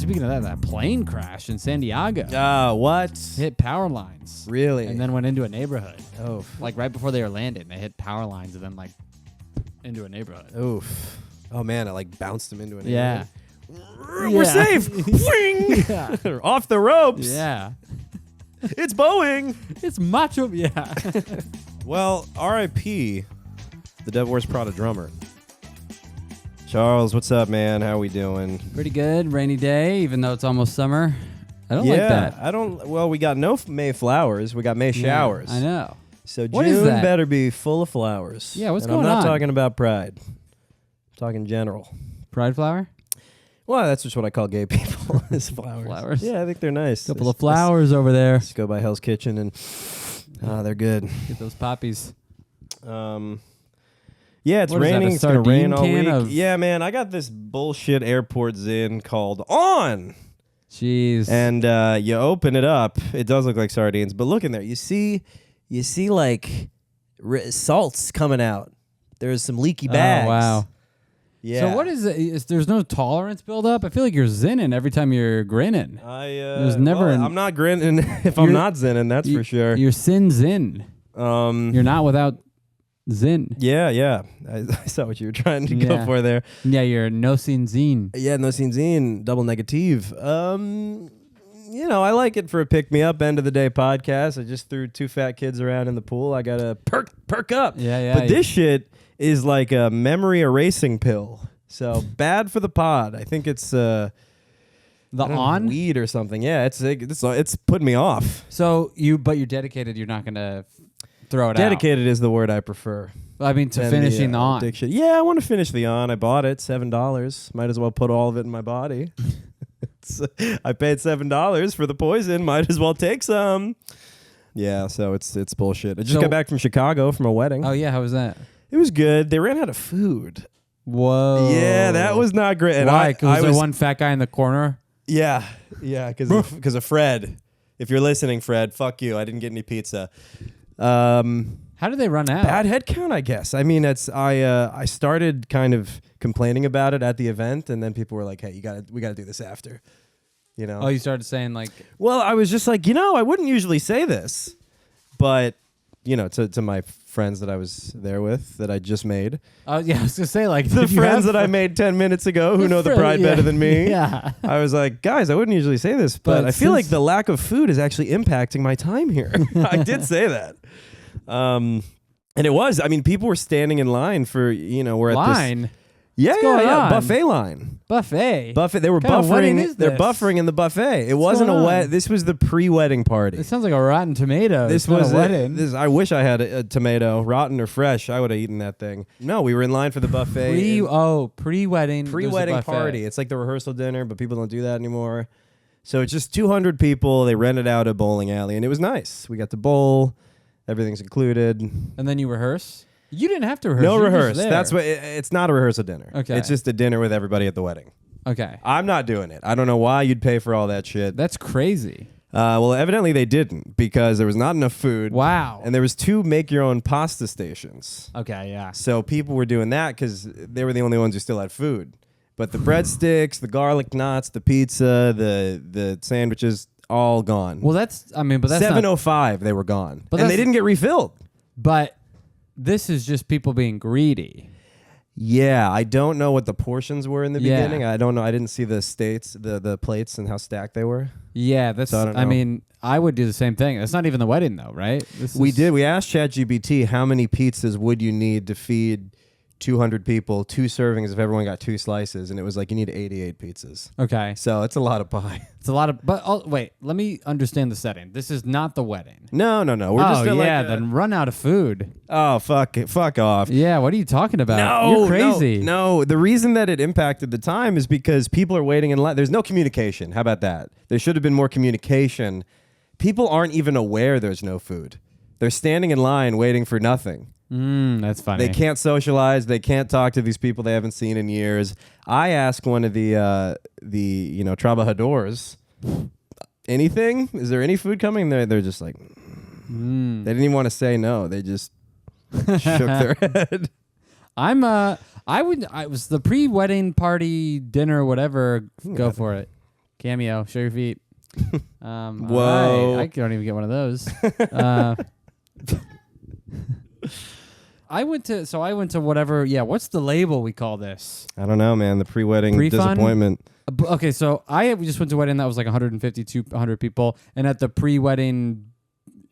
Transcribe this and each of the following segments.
speaking of that plane crash in San Diego. What? Hit power lines. Really? And then went into a neighborhood. Oh. Like right before they were landing, they hit power lines and then like into a neighborhood. Oof. Oh man, it like bounced them into an Yeah. We're safe. Wing. Yeah. Off the ropes. Yeah. It's Boeing. It's macho. Yeah. Well, R.I.P. the Devil Wears Prada drummer. Charles, what's up, man? How we doing? Pretty good. Rainy day, even though it's almost summer. I don't like that. I don't. Well, we got no May flowers. We got May showers. I know. So What is June that? better be full of flowers. Yeah, what's and going I'm not on? talking about pride. I'm talking general. Pride flower? Well, that's just what I call gay people. Is flowers. Flowers. Yeah, I think they're nice. Couple of flowers over there. Just go by Hell's Kitchen and they're good. Get those poppies. Yeah, it's What is that, raining. a It's gonna rain all sardine can week. of- Yeah, man, I got this bullshit airport Zin called On. Jeez. And you open it up. It does look like sardines, but look in there. You see like salts coming out. There's some leaky bags. Oh, wow. Yeah. So what is it? There's no tolerance build up? I feel like you're zinning every time you're grinning. There's never I'm not grinning if I'm not zinning, that's for sure. You're sin zin. You're not without zin. Yeah. I saw what you were trying to go for there. Yeah, you're no sin zine. Yeah, no zine, double negative. I like it for a pick-me-up end of the day podcast. I just threw 2 fat kids around in the pool. I got to perk up. Yeah. But this shit is like a memory erasing pill. So bad for the pod. I think it's the on weed or something. Yeah, it's putting me off. So but you're dedicated. You're not gonna throw it out. Dedicated is the word I prefer. I mean, to finishing the on. Addiction. Yeah, I want to finish the on. I bought it, $7. Might as well put all of it in my body. I paid $7 for the poison. Might as well take some. Yeah, so it's bullshit. I just got back from Chicago from a wedding. Oh yeah, how was that? It was good. They ran out of food. Whoa. Yeah, that was not great. And Why? Because I there was one fat guy in the corner. Yeah, because of Fred. If you're listening, Fred, fuck you. I didn't get any pizza. How did they run out? Bad head count, I guess. I mean, I started kind of complaining about it at the event, and then people were like, "Hey, we gotta do this after." You know? Oh, you started saying like. Well, I was just like, I wouldn't usually say this, but to my friends that I was there with that I just made. Yeah, I was gonna say like the friends that I made 10 minutes ago who know the pride better than me. Yeah. I was like, guys, I wouldn't usually say this, but I feel like the lack of food is actually impacting my time here. I did say that. And it was. I mean, people were standing in line for, we're at line. this. Yeah, on? buffet line. Buffet. They were What kind of wedding buffering. is They're this? buffering in the buffet. It What's wasn't going a on? This was the pre-wedding party. It sounds like a Rotten Tomato. This It's not was a wedding. I wish I had a tomato, rotten or fresh. I would have eaten that thing. No, we were in line for the buffet. Pre-wedding. there's a Pre-wedding buffet. party. It's like the rehearsal dinner, but people don't do that anymore. So it's just 200 people. They rented out a bowling alley, and it was nice. We got to bowl. Everything's included. And then you rehearse? You didn't have to rehearse. No You were just rehearse. there. That's what. It's not a rehearsal dinner. Okay. It's just a dinner with everybody at the wedding. Okay. I'm not doing it. I don't know why you'd pay for all that shit. That's crazy. Well, evidently they didn't because there was not enough food. Wow. And there was 2 make-your-own pasta stations. Okay, yeah. So people were doing that because they were the only ones who still had food. But the breadsticks, the garlic knots, the pizza, the sandwiches, all gone. Well, that's 7:05, they were gone. But And they that's- didn't get refilled. But this is just people being greedy. Yeah, I don't know what the portions were in the Yeah. beginning. I don't know. I didn't see the plates and how stacked they were. Yeah, that's. So I don't know. I mean, I would do the same thing. It's not even the wedding, though, right? We did. We asked ChatGPT how many pizzas would you need to feed 200 people, 2 servings if everyone got 2 slices, and it was like you need 88 pizzas. Okay, So it's a lot of pie. it's a lot of. But wait, let me understand the setting. This is not the wedding. No. We're just then run out of food. Oh, fuck it. Fuck off. Yeah, what are you talking about? No, You're crazy. No, the reason that it impacted the time is because people are waiting in line. There's no communication. How about that? There should have been more communication. People aren't even aware there's no food. They're standing in line waiting for nothing. That's funny. They can't socialize. They can't talk to these people they haven't seen in years. I asked one of the trabajadores, anything? Is there any food coming? They're just like, They didn't even want to say no. They just shook their head. I was the pre-wedding party dinner, whatever. Go for it. Cameo, show your feet. Whoa. Right. I don't even get one of those. I went to whatever. Yeah, what's the label we call this? I don't know, man. The pre-wedding Pre-fun? disappointment. Okay, so we just went to a wedding that was like 150, 200 people, and at the pre-wedding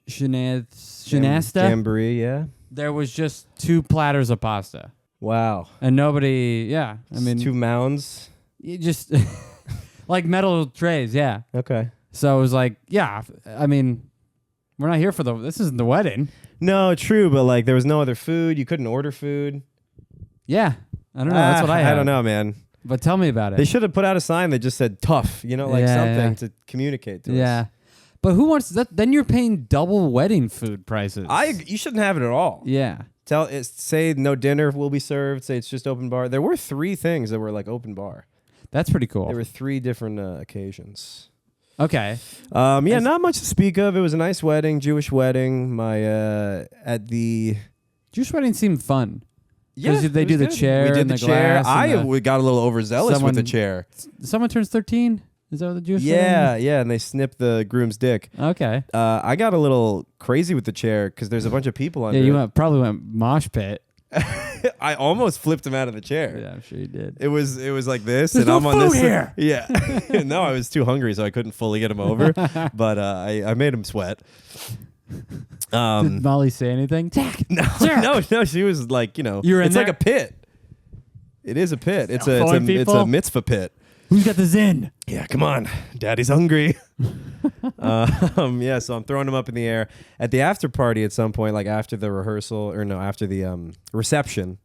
shenasta, Jamboree, yeah. there was just 2 platters of pasta, Wow. and nobody. Yeah, I mean, 2 mounds. you just like metal trays. Yeah. Okay. So it was like, yeah. I mean, we're not here for this isn't the wedding. No, true, but like there was no other food. You couldn't order food. Yeah, I don't know. That's what I had. I don't know, man. But tell me about it. They should have put out a sign that just said tough, like something to communicate to us. Yeah. But who wants that? Then you're paying double wedding food prices. You shouldn't have it at all. Yeah. Say no dinner will be served. Say it's just open bar. There were 3 things that were like open bar. That's pretty cool. There were 3 different occasions. Okay. Yeah, not much to speak of. It was a nice wedding, Jewish wedding. At the Jewish weddings seem fun. Yeah, they do the good. chair. We did and the chair. glass We got a little overzealous with the chair. Someone turns 13. Is that what the Jewish? Yeah, and they snipped the groom's dick. Okay. I got a little crazy with the chair because there's a bunch of people under. Yeah, it. Probably went mosh pit. I almost flipped him out of the chair. Yeah, I'm sure you did. It was like this, There's and no I'm on food this. here. Yeah. No, I was too hungry, so I couldn't fully get him over. But I made him sweat. Did Molly say anything? Jack. No. She was like, You're in it's there? like a pit. It is a pit. It's Phone a people? mitzvah pit. Who's got the Zen? Yeah, come on, Daddy's hungry. Yeah, so I'm throwing him up in the air at the after party at some point, like after the rehearsal, after the reception.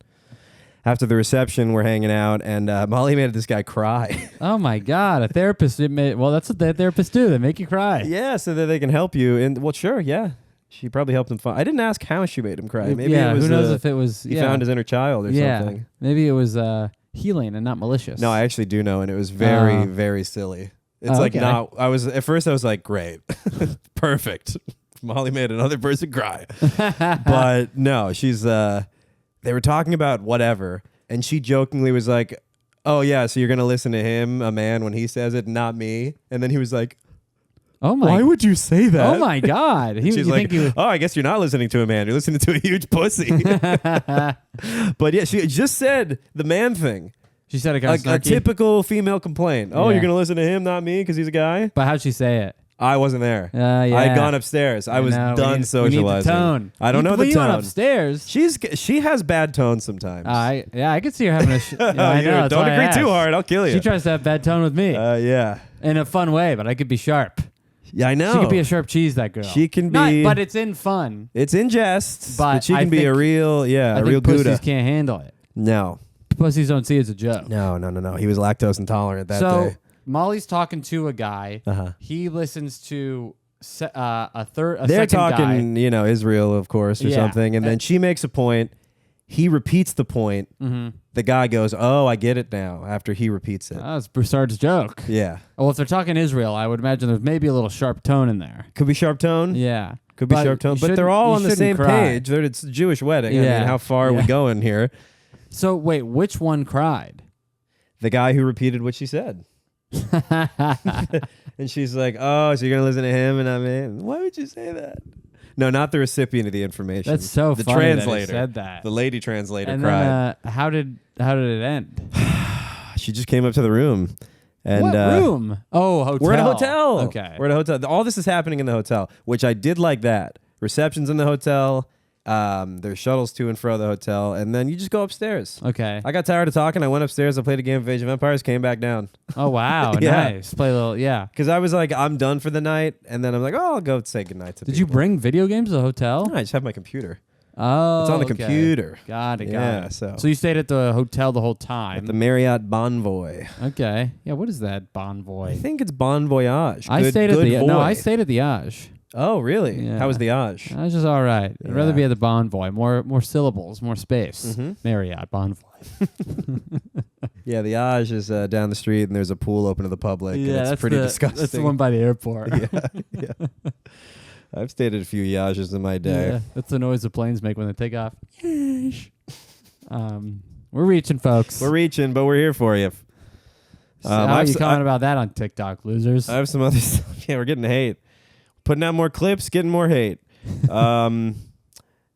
After the reception, we're hanging out, and Molly made this guy cry. Oh my God, a therapist. Well, that's what the therapists do. They make you cry. Yeah, so that they can help you. And well, sure, yeah. She probably helped him find. I didn't ask how she made him cry. Maybe it was, who knows if it was. He found his inner child or something. Maybe it was healing and not malicious. No, I actually do know, and it was very, very silly. It's like okay. not. At first I was like, great, perfect. Molly made another person cry, but no, she's. They were talking about whatever, and she jokingly was like, "Oh yeah, so you're gonna listen to him, a man, when he says it, not me." And then he was like, "Oh my! Why would you say that?" Oh my God! She's like, "Oh, I guess you're not listening to a man. You're listening to a huge pussy." But yeah, she just said the man thing. She said it kind of a snarky. typical female complaint. Oh, Yeah. you're gonna listen to him, not me, because he's a guy. But how'd she say it? I wasn't there. Yeah. I had gone upstairs. I was know. done We socializing. need the tone. I don't know the you tone. went upstairs. She has bad tone sometimes. I could see her having a. I know. Don't agree too hard. I'll kill you. She tries to have bad tone with me Yeah. in a fun way, but I could be sharp. Yeah, I know. She could be a sharp cheese. That girl. She can be. But it's in fun. It's in jest, but she I can be a think- real, I a think real pussies Gouda. can't handle it. No. Pussies don't see it as a joke. No. He was lactose intolerant that So day. Molly's talking to a guy. Uh-huh. He listens to a They're second talking, Israel, of course, or Yeah. something, and then she makes a point. He repeats the point. Mm-hmm. The guy goes, "Oh, I get it now." After he repeats it, That's Broussard's joke. yeah, Well, if they're talking Israel, I would imagine there's maybe a little sharp tone in there. could be sharp tone. Yeah. Could be But sharp tone, you but they're shouldn't- all you on the shouldn't same cry. page. It's a Jewish wedding. I Yeah. mean, how far are we Yeah. going here? So wait, which one cried? The guy who repeated what she said. And she's like, "Oh, so you're gonna listen to him?" And I mean, why would you say that? No, not the recipient of the information. That's so the funny that he translator. said that. The lady translator And cried. then how did it end? She just came up to the room. And what room? Oh, hotel. we're at a hotel. Okay. We're at a hotel. All this is happening in the hotel, which I did like that. Reception's in the hotel. There's shuttles to and fro the hotel, and then you just go upstairs. Okay. I got tired of talking. I went upstairs. I played a game of Age of Empires. Came back down Oh wow, Yeah. nice. Play a little, yeah. because I was like, I'm done for the night, and then I'm like, oh, I'll go say goodnight to Did you people. bring video games to the hotel? No, I just have my computer. Oh, It's on the okay. computer. Got it. Yeah, Got it. so- So you stayed at the hotel the whole time. At the Marriott Bonvoy. Okay. Yeah. What is that Bonvoy? I think it's Bon Voyage. I Good- stayed at good the I voy. stayed at the Aj. Oh, really? Yeah. How was the Aj? I was just all right. I'd rather Yeah. be at the Bonvoy. More syllables, more space. Mhm. Marriott Bonvoy. Yeah, the Aj is down the street, and there's a pool open to the public. and it's pretty disgusting. That's the one by the airport. Yeah. I've stayed at a few Yages in my day. Yeah, that's the noise the planes make when they take off. We're reaching, folks. We're reaching, but we're here for you. So how I are have you s- comment about that on TikTok, losers? I have some other stuff. Yeah, we're getting hate. Putting out more clips, getting more hate.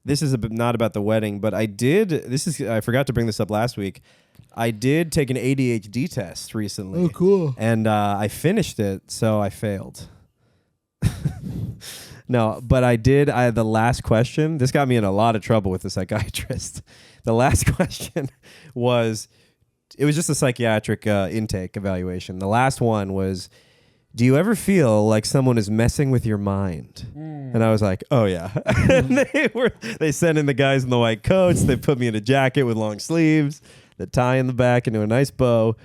This is not about the wedding, but I forgot to bring this up last week. I did take an ADHD test recently. Oh, cool. And I finished it, so I failed. No, but I did. The last question, this got me in a lot of trouble with the psychiatrist. The last question was just a psychiatric intake evaluation. The last one was, do you ever feel like someone is messing with your mind? And I was like, oh, yeah. And they sent in the guys in the white coats. They put me in a jacket with long sleeves, the tie in the back into a nice bow.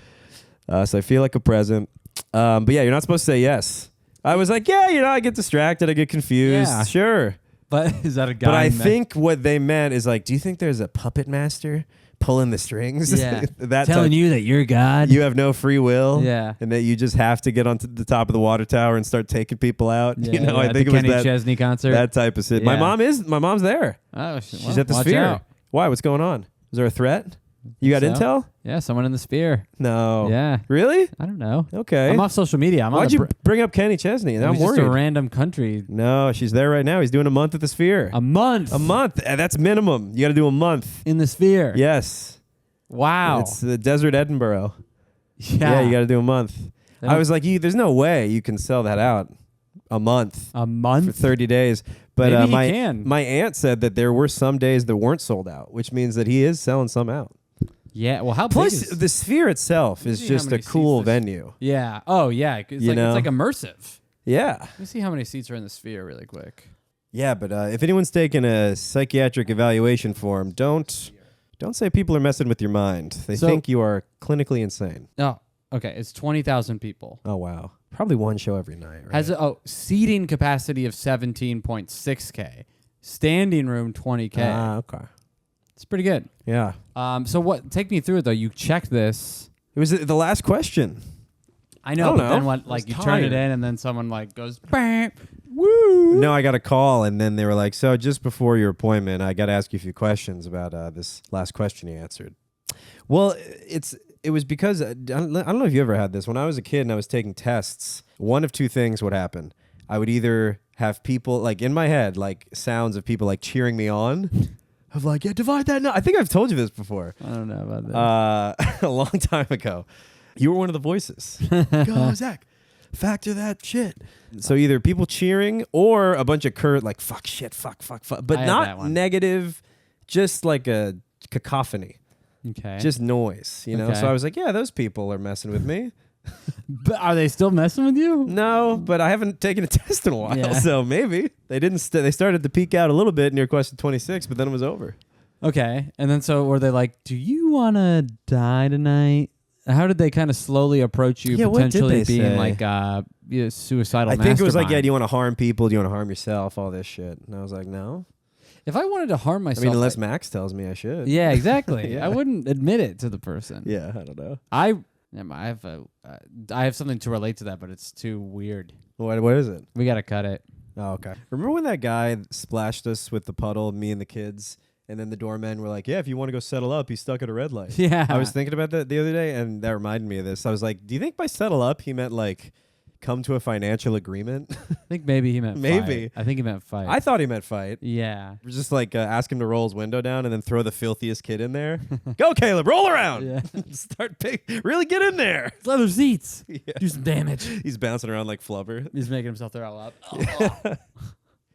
So I feel like a present. But yeah, you're not supposed to say yes. I was like, yeah, I get distracted. I get confused. Yeah. Sure. But is that a guy? But I think what they meant is like, do you think there's a puppet master pulling the strings? Yeah. That telling you that you're God. you have no free will. Yeah. And that you just have to get onto the top of the water tower and start taking people out. Yeah, I at think the it was Kenny Chesney concert. that type of shit. Yeah. My mom's there. Oh, She's at the Sphere. Out. Why? What's going on? Is there a threat? You got So? intel? Yeah, someone in the Sphere. No. Yeah. Really? I don't know. Okay. I'm off social media. Why'd you bring up Kenny Chesney? It I'm was worried. just a random country. No, she's there right now. He's doing a month at the Sphere. A month. A month. That's minimum. You got to do a month. In the Sphere. Yes. Wow. It's the desert Edinburgh. Yeah. You got to do a month. They I don't- was like, there's no way you can sell that out a month A for month. 30 days. But Maybe he my can. my aunt said that there were some days that weren't sold out, which means that he is selling some out. Yeah. Well, how big Plus, is? the Sphere itself is see how just a many cool seats this- venue. Yeah. Oh, yeah. It's You know? like immersive. Yeah. Let me see how many seats are in the Sphere really quick. Yeah, but if anyone's taking a psychiatric evaluation form, don't say people are messing with your mind. They So- think you are clinically insane. Oh, okay. It's 20,000 people. Oh, wow. Probably one show every night, right? Has seating capacity of 17.6K. Standing room 20K. Ah, okay. It's pretty good. Yeah. So what? Take me through it though. You check this. It was the last question. I know, don't but know. then what? I was Like you turn it tired. in, and then someone like goes, "Bam, woo." No, I got a call, and then they were like, so just before your appointment, I got to ask you a few questions about this last question you answered. Well, it was because, I don't know if you ever had this. When I was a kid and I was taking tests, one of two things would happen. I would either have people, like in my head, like sounds of people like cheering me on. Of like, yeah, divide that now. I think I've told you this before. I don't know about that. A long time ago. You were one of the voices. Go, Zach. Factor that shit. So either people cheering or a bunch of like, fuck, shit, fuck. But I had that not one. negative, just like a cacophony. Okay. Just noise, you know? Okay. So I was like, yeah, those people are messing with me. But are they still messing with you? No, but I haven't taken a test in a while, Yeah. so maybe. They didn't. They started to peak out a little bit near question 26, but then it was over. Okay. And then so were they like, "Do you want to die tonight?" How did they kind of slowly approach you, Yeah, what did potentially they being say? like suicidal? I think it was like, yeah, mastermind? do you want to harm people? Do you want to harm yourself? All this shit. And I was like, no. If I wanted to harm I myself, mean, unless Max tells me I should. yeah, exactly. Yeah. I wouldn't admit it to the person. Yeah, I don't know. I have something to relate to that, but it's too weird. What is it? We gotta cut it. Oh, okay. Remember when that guy splashed us with the puddle, me and the kids, and then the doormen were like, yeah, if you want to go settle up, he's stuck at a red light. Yeah, I was thinking about that the other day, and that reminded me of this. I was like, do you think by settle up he meant like come to a financial agreement? I think maybe he meant Maybe. fight. I think he meant fight. I thought he meant fight. Yeah. Just like ask him to roll his window down and then throw the filthiest kid in there. Go, Caleb, roll around. Yeah. Really get in there. Leather seats. Yeah. Do some damage. He's bouncing around like flubber. He's making himself throw up.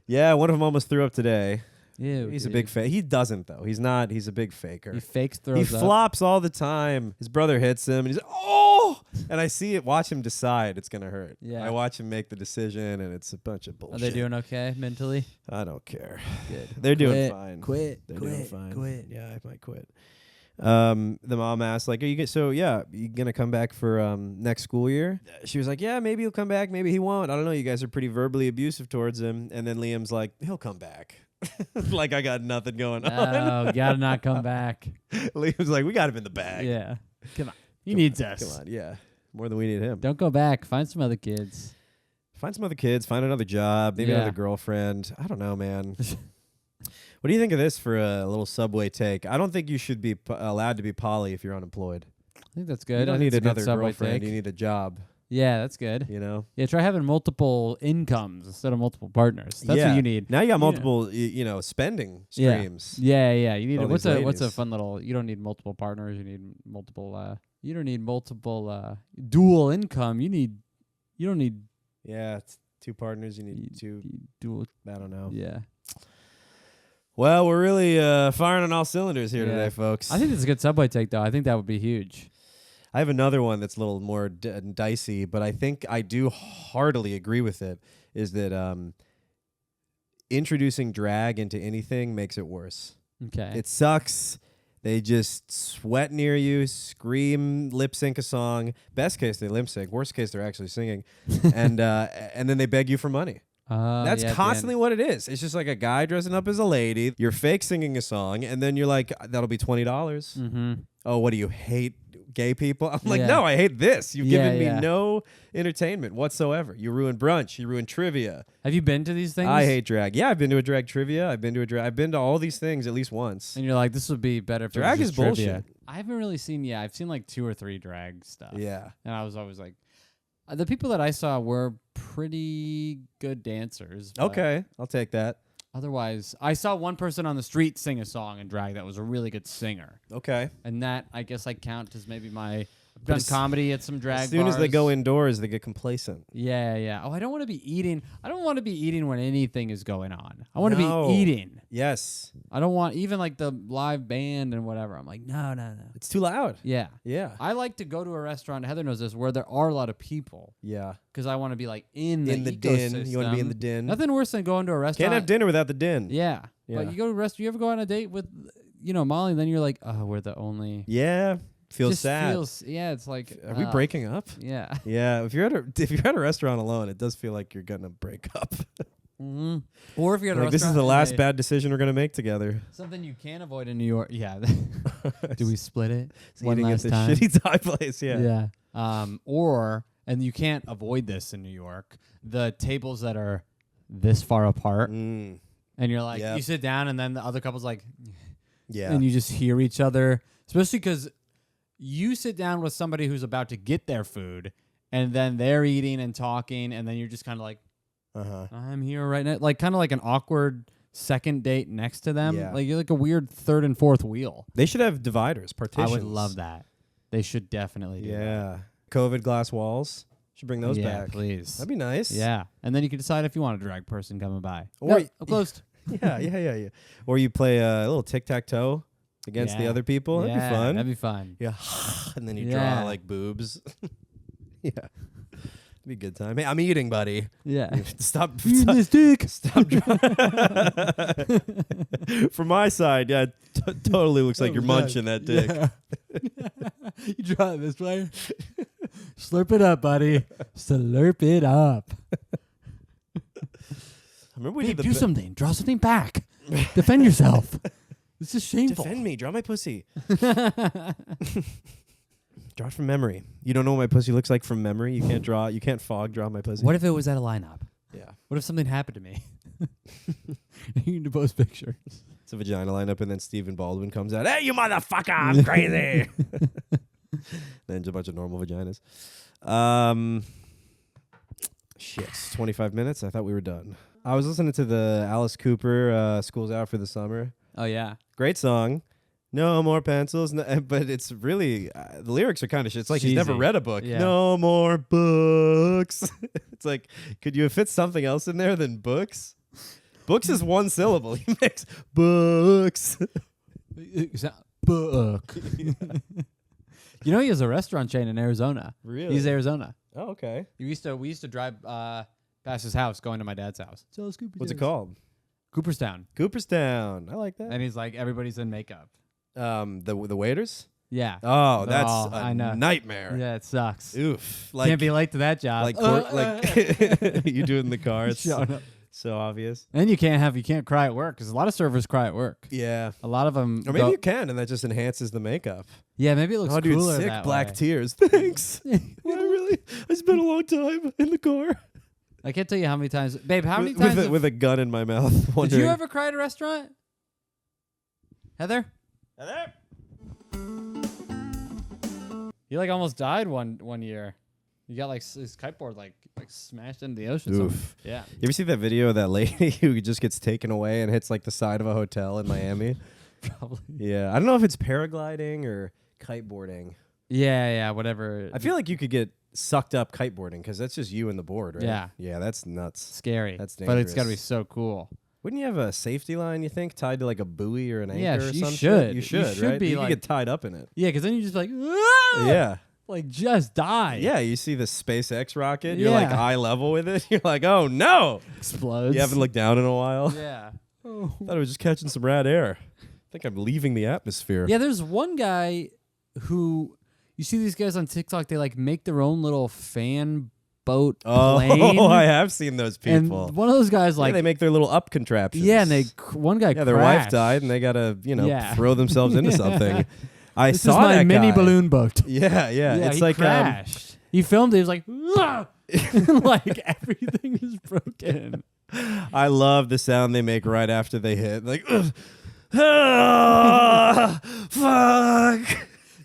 Yeah, one of them almost threw up today. Ew, He's a dude. big fake. He doesn't though. He's not. He's a big faker. He fakes He throws up. flops all the time. His brother hits him, and he's like, oh! And I see it. Watch him decide it's gonna hurt. Yeah. I watch him make the decision, and it's a bunch of Are bullshit. they doing okay mentally? I don't care. Good. They're doing Quit, fine. Quit. They're quit. doing fine. Quit. Yeah, I might quit. The mom asked, like, you gonna come back for next school year? She was like, yeah, maybe he'll come back, maybe he won't. I don't know. You guys are pretty verbally abusive towards him. And then Liam's like, he'll come back. Like I got nothing going on. Oh, gotta not come back. Liam's like, we got him in the bag. Yeah. Come on. He Come needs on, us. Come on, yeah, more than we need him. Don't go back. Find some other kids. Find some other kids. Find another job. Maybe Yeah. another girlfriend. I don't know, man. What do you think of this for a little Subway take? I don't think you should be allowed to be poly if you're unemployed. think that's good. You don't I think need it's a good another Subway girlfriend. take. You need a job. Yeah, that's good. You know. Yeah, try having multiple incomes instead of multiple partners. That's what you need. Now you got multiple, spending streams. Yeah. You need All what's these a ladies. fun little. You don't need multiple partners. You need multiple. You don't need multiple dual income. You don't need Yeah, it's 2 partners. You need 2. dual. I don't know. Yeah. Well, we're really firing on all cylinders here today, folks. I think it's a good Subway take, though. I think that would be huge. I have another one that's a little more dicey, but I think I do heartily agree with it, is that introducing drag into anything makes it worse. Okay. It sucks. They just sweat near you, scream, lip sync a song. Best case, they lip sync. Worst case, they're actually singing. and then they beg you for money. That's constantly what it is. It's just like a guy dressing up as a lady. You're fake singing a song, and then you're like, that'll be $20. Mm-hmm. Oh, what do you hate? Gay people? I'm like, Yeah. no, I hate this. You've given me Yeah. no entertainment whatsoever. You ruined brunch. You ruined trivia. Have you been to these things? I hate drag. Yeah, I've been to a drag trivia. I've been to all these things at least once. And you're like, this would be better for Drag just is trivia. bullshit. I haven't really seen. Yeah, I've seen like 2 or 3 drag stuff. Yeah. And I was always like, the people that I saw were pretty good dancers. but Okay, I'll take that. Otherwise, I saw one person on the street sing a song in drag that was a really good singer, Okay. and that I guess I count as maybe my. I've But done as- comedy at some drag. As soon as they bars. go indoors, they get complacent. Yeah. Oh, I don't want to be eating. I don't want to be eating when anything is going on. I want to No. be eating. Yes. I don't want even like the live band and whatever. I'm like, no. It's too loud. Yeah. Yeah. I like to go to a restaurant. Heather knows this, where there are a lot of people, Yeah. because I want to be like in the din. You want to be in the ecosystem. din. Nothing worse than going to a restaurant. Can't have dinner without the din. Yeah. Yeah. But you go to a restaurant. You ever go on a date with, Molly? And then you're like, oh, we're the only. Yeah. Feels Just sad. it's like. Are we breaking up? Yeah. Yeah. If you're at a restaurant alone, it does feel like you're gonna break up. Mm-hmm. Or if you're at a Like, this is restaurant the and last they- bad decision we're gonna make together. Something you can't avoid in New York. Yeah. Do we split it? Eating at last this time? shitty Thai place. Yeah. Yeah. And you can't avoid this in New York. The tables that are this far apart, Mm. and you're like, Yep. you sit down, and then the other couple's like, Yeah. and you just hear each other, especially because you sit down with somebody who's about to get their food, and then they're eating and talking, and then you're just kind of like, Uh-huh. I'm here right now, like kind of like an awkward second date next to them. Yeah. Like you're like a weird third and fourth wheel. They should have dividers, partitions. I would love that. They should definitely do that. Yeah. COVID glass walls. Should bring those Yeah, back. please. That'd be nice. Yeah, and then you can decide if you want a drag person coming by. Or No, y- I'm closed. Yeah. Or you play a little tic-tac-toe against the Yeah. other people. That'd be fun. That'd be fun. Yeah. And then you Yeah. draw like boobs. Yeah. It'd be a good time. Hey, I'm eating, buddy. Yeah. Stop. this dick. Stop. From my side, yeah, totally looks like you're munching that dick. You draw it this way. Slurp it up, buddy. Slurp it up. Remember we Babe, did do something. Draw something back. Defend yourself. This is shameful. Defend me. Draw my pussy. Draw it from memory. You don't know what my pussy looks like from memory. You can't draw. You can't draw my pussy. What if it was at a lineup? Yeah. What if something happened to me? You need to post pictures. It's a vagina lineup, and then Stephen Baldwin comes out. Hey, you motherfucker! I'm crazy. Then it's a bunch of normal vaginas. Shit. 25 minutes. I thought we were done. I was listening to the Alice Cooper "School's Out for the Summer." Oh yeah. Great song. No more pencils, but it's really the lyrics are kind of shit. It's like he's never Cheesy. read a book. Yeah. No more books. It's like, could you have fit something else in there than books? Books is one syllable. He makes books. Book. You know he has a restaurant chain in Arizona. Really? He's Arizona. Oh, okay. We used to drive past his house going to my dad's house. So What's it called? Cooperstown. Cooperstown. I like that. And he's like, everybody's in makeup. The waiters. Yeah. Oh, that's I know. a nightmare. Yeah, it sucks. Oof. Can't be late to that job. like you do it in the car. It's Showing up. so obvious. And you can't cry at work because a lot of servers cry at work. Yeah. A lot of them. Or maybe you can, and that just enhances the makeup. Yeah, maybe it looks Oh, dude, cooler sick that black way. tears. Thanks. I spent a long time in the car. I can't tell you how many times, babe. How many times have- with a gun in my mouth? did Wondering. you ever cry at a restaurant, Heather? He like almost died one year. He got like his kiteboard like smashed into the ocean. Oof. Yeah. You ever see that video of that lady who just gets taken away and hits like the side of a hotel in Miami? Probably. Yeah. I don't know if it's paragliding or kiteboarding. Yeah, whatever. I feel like you could get sucked up kiteboarding because that's just you and the board, right? Yeah. Yeah, that's nuts. Scary. That's But it's got to be dangerous. so cool. Wouldn't you have a safety line, you think, tied to like a buoy or an anchor Yeah, or you something? should. You You should, should right? be You like- could get tied up in it. Yeah, because then you just like, "Ah!" Yeah. like just die. Yeah, you see the SpaceX rocket, you're like Yeah. eye level with it. You're like, oh no. Explodes. You haven't looked down in a while. Yeah. Thought I was just catching some rad air. I think I'm leaving the atmosphere. Yeah, there's one guy who you see these guys on TikTok. They like make their own little fan boat plane. Oh, I have seen those people. And one of those guys like they make their little up contraptions. yeah, and one guy their wife crashed. died and they gotta Yeah. throw themselves into something. I This saw is my that mini guy. balloon boat. Yeah, it's he like crashed. He filmed it. He was like, "Ah!" like everything is broken. I love the sound they make right after they hit. Like, fuck.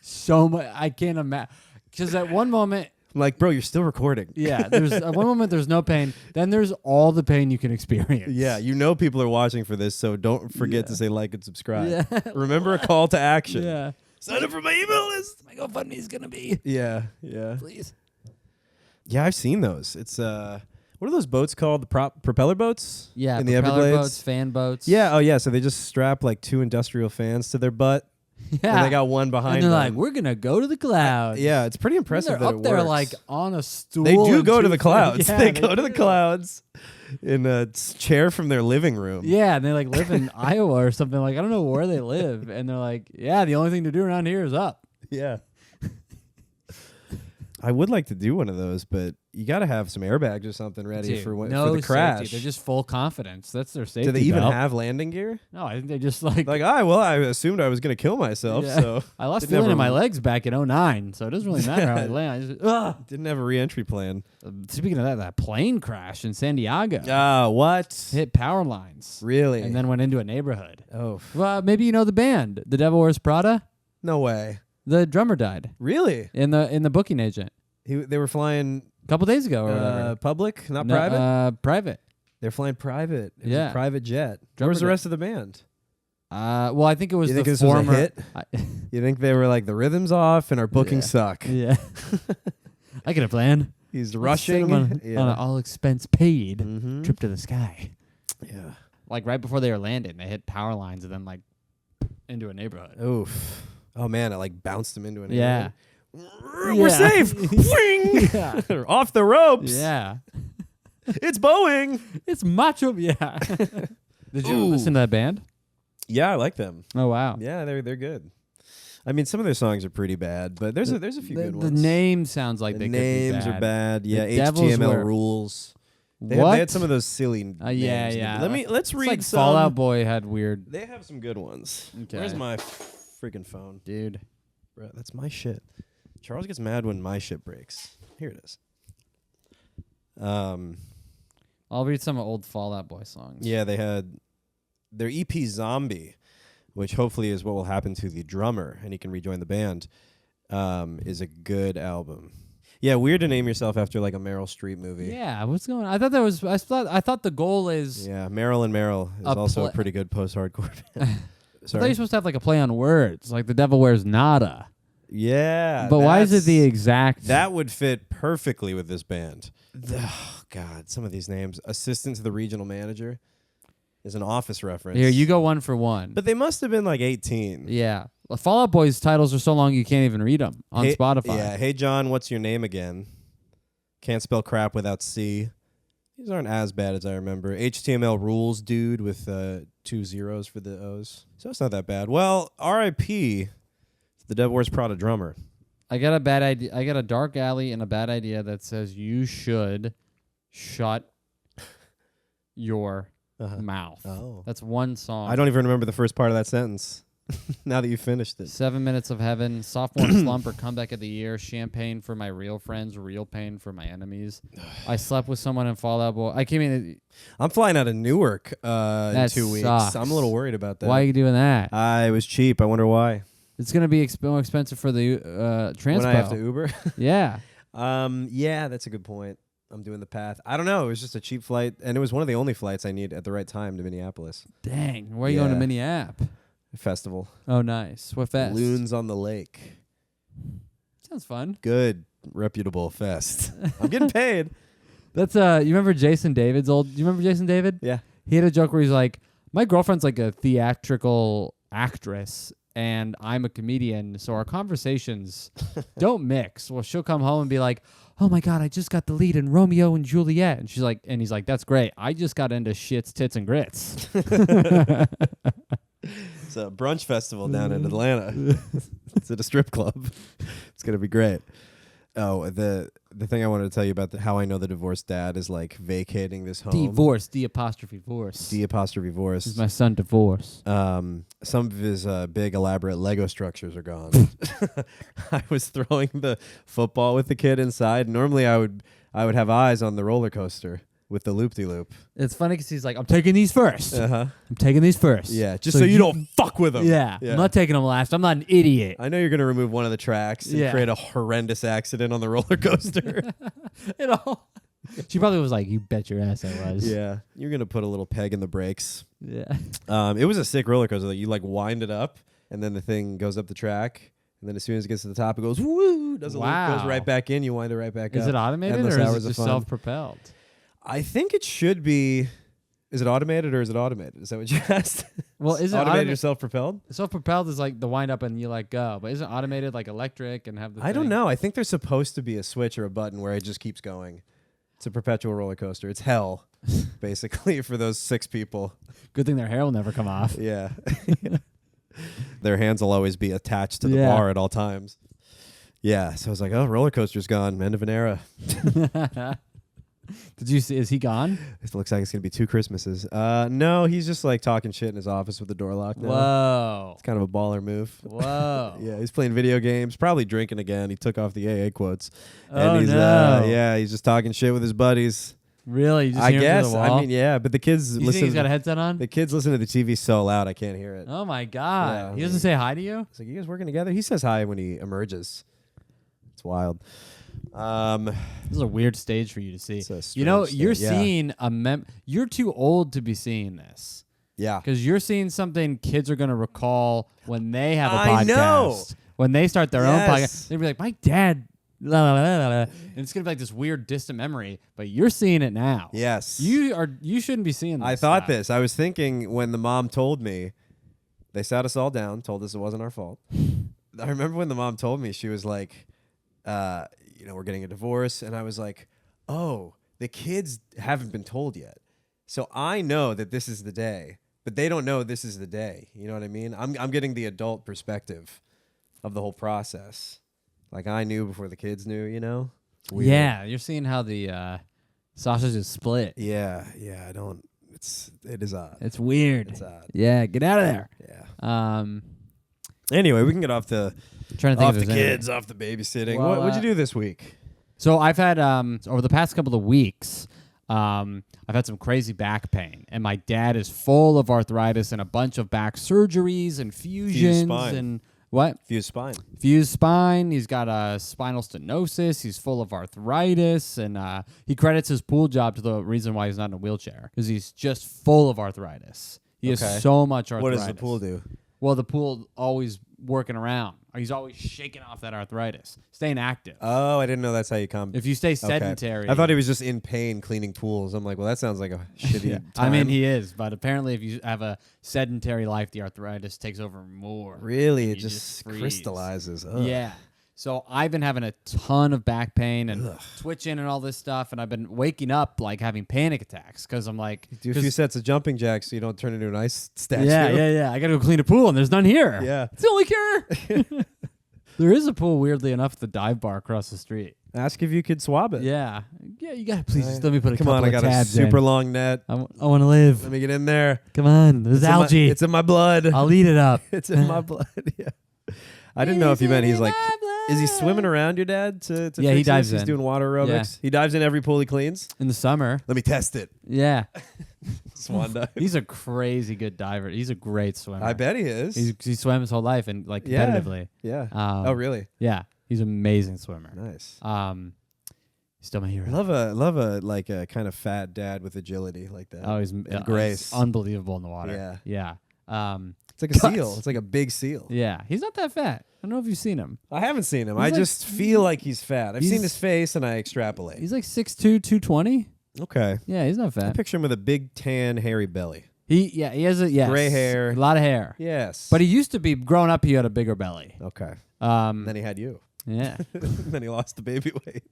So much. I can't imagine. Because at one moment, I'm like, bro, you're still recording. yeah, there's at one moment there's no pain. Then there's all the pain you can experience. Yeah, you know people are watching for this, so don't forget to say like and subscribe. Yeah. Remember a call to action. Yeah. Sign up for my email list. My GoFundMe is gonna be. Yeah. Please. Yeah, I've seen those. It's what are those boats called? The propeller boats? Yeah. In the propeller Everglades? boats, fan boats. Yeah, oh yeah, so they just strap like 2 industrial fans to their butt. Yeah. And they got one behind And they're them. like, we're gonna go to the clouds. Yeah, it's pretty And impressive they're that up it there works. like on a stool. They do and go to two the clouds. Yeah, they go to the do. clouds in a chair from their living room. Yeah, and they like live in Iowa or something. Like I don't know where they live, and they're like, yeah, the only thing to do around here is up. Yeah. I would like to do one of those, but you got to have some airbags or something ready Dude, for no the crash. safety. They're just full confidence. That's their safety. Do they even belt. have landing gear? No, I think they just like. Like, I assumed I was going to kill myself, Yeah. so I lost It feeling never- in my legs back in 2009, so it doesn't really matter how I land. I just, didn't have a re-entry plan. Speaking of that plane crash in San Diego What? hit power lines Really? and then went into a neighborhood. oh, Well, maybe you know the band, The Devil Wears Prada. no way. The drummer died Really? in the booking agent They were flying a couple days ago or whatever. public, not No, private? private. They're flying private. It was Yeah. a private jet. Where Drummer was the jet. rest of the band? Well, I think it was You the think this former. was a hit? I- You think they were like, the rhythm's off and our bookings suck? yeah. I got a plan. He's Let's send rushing. him on an all expense paid Mhm. trip to the sky. Yeah. Like right before they were landing, they hit power lines and then like into a neighborhood. Oof. Oh man, it like bounced him into an Yeah. We're Yeah. safe. Wing. Yeah. They're off the ropes. Yeah. It's Boeing. It's macho. Yeah. Did you Ooh. listen to that band? Yeah, I like them. Oh wow. Yeah, they're good. I mean, some of their songs are pretty bad, but there's a few good The ones. name sounds like The they names could be are bad. Yeah, The Devils HTML were- rules. They What? had some of those silly names. Yeah. Let's It's read like some. Fall Out Boy had weird. They have some good ones. Okay. Where's my freaking phone? Dude. Bro, that's my shit. Charles gets mad when my shit breaks. Here it is. I'll read some old Fall Out Boy songs. Yeah, they had their EP Zombie, which hopefully is what will happen to the drummer and he can rejoin the band, is a good album. Yeah, weird to name yourself after like a Meryl Streep movie. Yeah, what's going on? I thought that was I thought the goal is Yeah, Meryl and Meryl is A also a pla- pretty good post-hardcore band. I thought Sorry. you're supposed to have like a play on words, like The Devil Wears Nada. Yeah. But why is it that's- the exact That would fit perfectly with this band. Oh, God, some of these names. Assistant to the regional manager is an Office reference. Here, you go one for one. But they must have been like 18. yeah. Well, Fall Out Boy's titles are so long you can't even read them on Hey- Spotify. Yeah. Hey, John, what's your name again? Can't spell crap without C. These aren't as bad as I remember. HTML rules, dude, with 2 zeros for the O's. So it's not that bad. Well, R.I.P. The Devil Wears Prada drummer. I got a bad idea. I got a dark alley and a bad idea that says you should shut your mouth. Oh. That's one song. I don't even remember the first part of that sentence. Now that you finished it. 7 Minutes of Heaven, Sophomore Slump or Comeback of the Year, Champagne for my real friends, Real Pain for my enemies. I slept with someone in Fall Out Boy. I came in. I'm flying out of Newark in That 2 weeks. sucks. I'm a little worried about that. Why are you doing that? It was cheap. I wonder why. It's gonna be more expensive for the transpo. When I have to Uber. Yeah. Yeah, that's a good point. I'm doing the path. I don't know. It was just a cheap flight, and it was one of the only flights I need at the right time to Minneapolis. Dang. Where are you going to Yeah. Minneapolis? Festival. Oh, nice. What fest? Loons on the Lake. Sounds fun. Good, reputable fest. I'm getting paid. That's you remember Jason David's old? You remember Jason David? Yeah. He had a joke where he's like, "My girlfriend's like a theatrical actress, and I'm a comedian, so our conversations don't mix." Well, she'll come home and be like, "Oh my God, I just got the lead in Romeo and Juliet," and he's like, "That's great. I just got into shits, tits, and grits." It's a brunch festival down in Atlanta. It's at a strip club. It's gonna be great. Oh, the thing I wanted to tell you about how I know the divorced dad is like vacating this home. Divorce, D''vorce. Divorce. This is my son divorce. Some of his big elaborate Lego structures are gone. I was throwing the football with the kid inside. Normally I would have eyes on the roller coaster with the loop-de-loop. It's funny because he's like, "I'm taking these first. Uh-huh. I'm taking these first." Yeah, just so you don't fuck with them. Yeah, I'm not taking them last. I'm not an idiot. I know you're going to remove one of the tracks and create a horrendous accident on the roller coaster. She probably was like, "You bet your ass I was." Yeah, you're going to put a little peg in the brakes. Yeah. It was a sick roller coaster. Like, you like wind it up, and then the thing goes up the track. And then as soon as it gets to the top, it goes, woo, does a loop, goes right back in. You wind it right back up. Is it automated Endless or hours is it of just fun. self-propelled? I think it should be. Is it automated or is it automated? Is that what you asked? Well, is it automated or self-propelled? Self-propelled is like the wind up and you let go, but isn't automated like electric and have the I don't thing? know. I think there's supposed to be a switch or a button where it just keeps going. It's a perpetual roller coaster. It's hell, basically, for those 6 people. Good thing their hair will never come off. Yeah. Their hands will always be attached to the Yeah. bar at all times. Yeah. So I was like, oh, roller coaster's gone. End of an era. Did you see? Is he gone? It looks like it's going to be 2 Christmases. No, he's just like talking shit in his office with the door locked now. Whoa. It's kind of a baller move. Whoa. Yeah, he's playing video games, probably drinking again. He took off the AA quotes. Oh, And he's no. he's just talking shit with his buddies. Really? You just I hear him through guess. the wall? I mean, yeah, but the kids You think listen he's got a headset on? the kids listen to the TV so loud I can't hear it. Oh my God. Yeah, He doesn't say hi to you? It's like, you guys working together? He says hi when he emerges. It's wild. This is a weird stage for you to see. It's a You know, strange you're state, yeah. seeing you're too old to be seeing this. Yeah. Because you're seeing something kids are going to recall when they have a I podcast. know. When they start their own Yes. podcast. They'll be like, my dad, la, la, la, la, la. And it's going to be like this weird distant memory, but you're seeing it now. Yes. You shouldn't be seeing this. I thought stuff. this. I was thinking when the mom told me, they sat us all down, told us it wasn't our fault. I remember when the mom told me, she was like, we're getting a divorce. And I was like, oh, the kids haven't been told yet. So I know that this is the day, but they don't know this is the day. You know what I mean? I'm getting the adult perspective of the whole process. Like I knew before the kids knew, you know? It's weird. Yeah, you're seeing how the sausage is split. Yeah. It is odd. It's weird. It's odd. Yeah, get out of there. Yeah. Anyway, we can get off the Trying to think off if the there's anything. kids, off the babysitting. Well, What'd you do this week? So I've had over the past couple of weeks, I've had some crazy back pain, and my dad is full of arthritis and a bunch of back surgeries and fusions spine. and what? Fused spine. Fused spine. He's got a spinal stenosis. He's full of arthritis, and he credits his pool job to the reason why he's not in a wheelchair because he's just full of arthritis. He Okay. has so much arthritis. What does the pool do? Well, the pool always working around. He's always shaking off that arthritis, staying active. Oh, I didn't know that's how you come. If you stay Okay. sedentary, I thought he was just in pain cleaning pools. I'm like, well, that sounds like a shitty Yeah. time. I mean, he is, but apparently, if you have a sedentary life, the arthritis takes over more. Really? and It you just freeze. crystallizes. Ugh. Yeah. So I've been having a ton of back pain and Ugh. twitching and all this stuff, and I've been waking up like having panic attacks because I'm like, Do a 'cause- few sets of jumping jacks so you don't turn into an ice statue. yeah. I gotta go clean a pool, and there's none here. Yeah. It's the only cure. There is a pool, weirdly enough, at the dive bar across the street. Ask if you could swab it. Yeah, you gotta please just let me put a Come couple on, I of got a tabs super in. long net. I want to live. Let me get in there. Come on, there's algae. It's in my blood. I'll eat it up. It's in my blood. Yeah. I didn't know if you meant he's like Is he swimming around your dad to Yeah, he fix dives this? He's in. doing water aerobics. Yeah. He dives in every pool he cleans. In the summer. Let me test it. Yeah. Swan dive. He's a crazy good diver. He's a great swimmer. I bet he is. He swam his whole life and like Yeah. competitively. Yeah. Oh, really? Yeah. He's an amazing swimmer. Nice. He's still my hero. Love a like a kind of fat dad with agility like that. Oh, he's and grace. he's unbelievable in the water. Yeah. Yeah. It's like a Guts. seal. It's like a big seal. Yeah. He's not that fat. I don't know if you've seen him. I haven't seen him. He's I like- just feel like he's fat. I've he's- seen his face and I extrapolate. He's like 6'2", 220. Okay. Yeah, he's not I fat. picture him with a big tan hairy belly. He has a Gray hair. a lot of hair. Yes. But he used to be growing up. He had a bigger belly. Okay. And then he had you. Yeah. Then he lost the baby weight.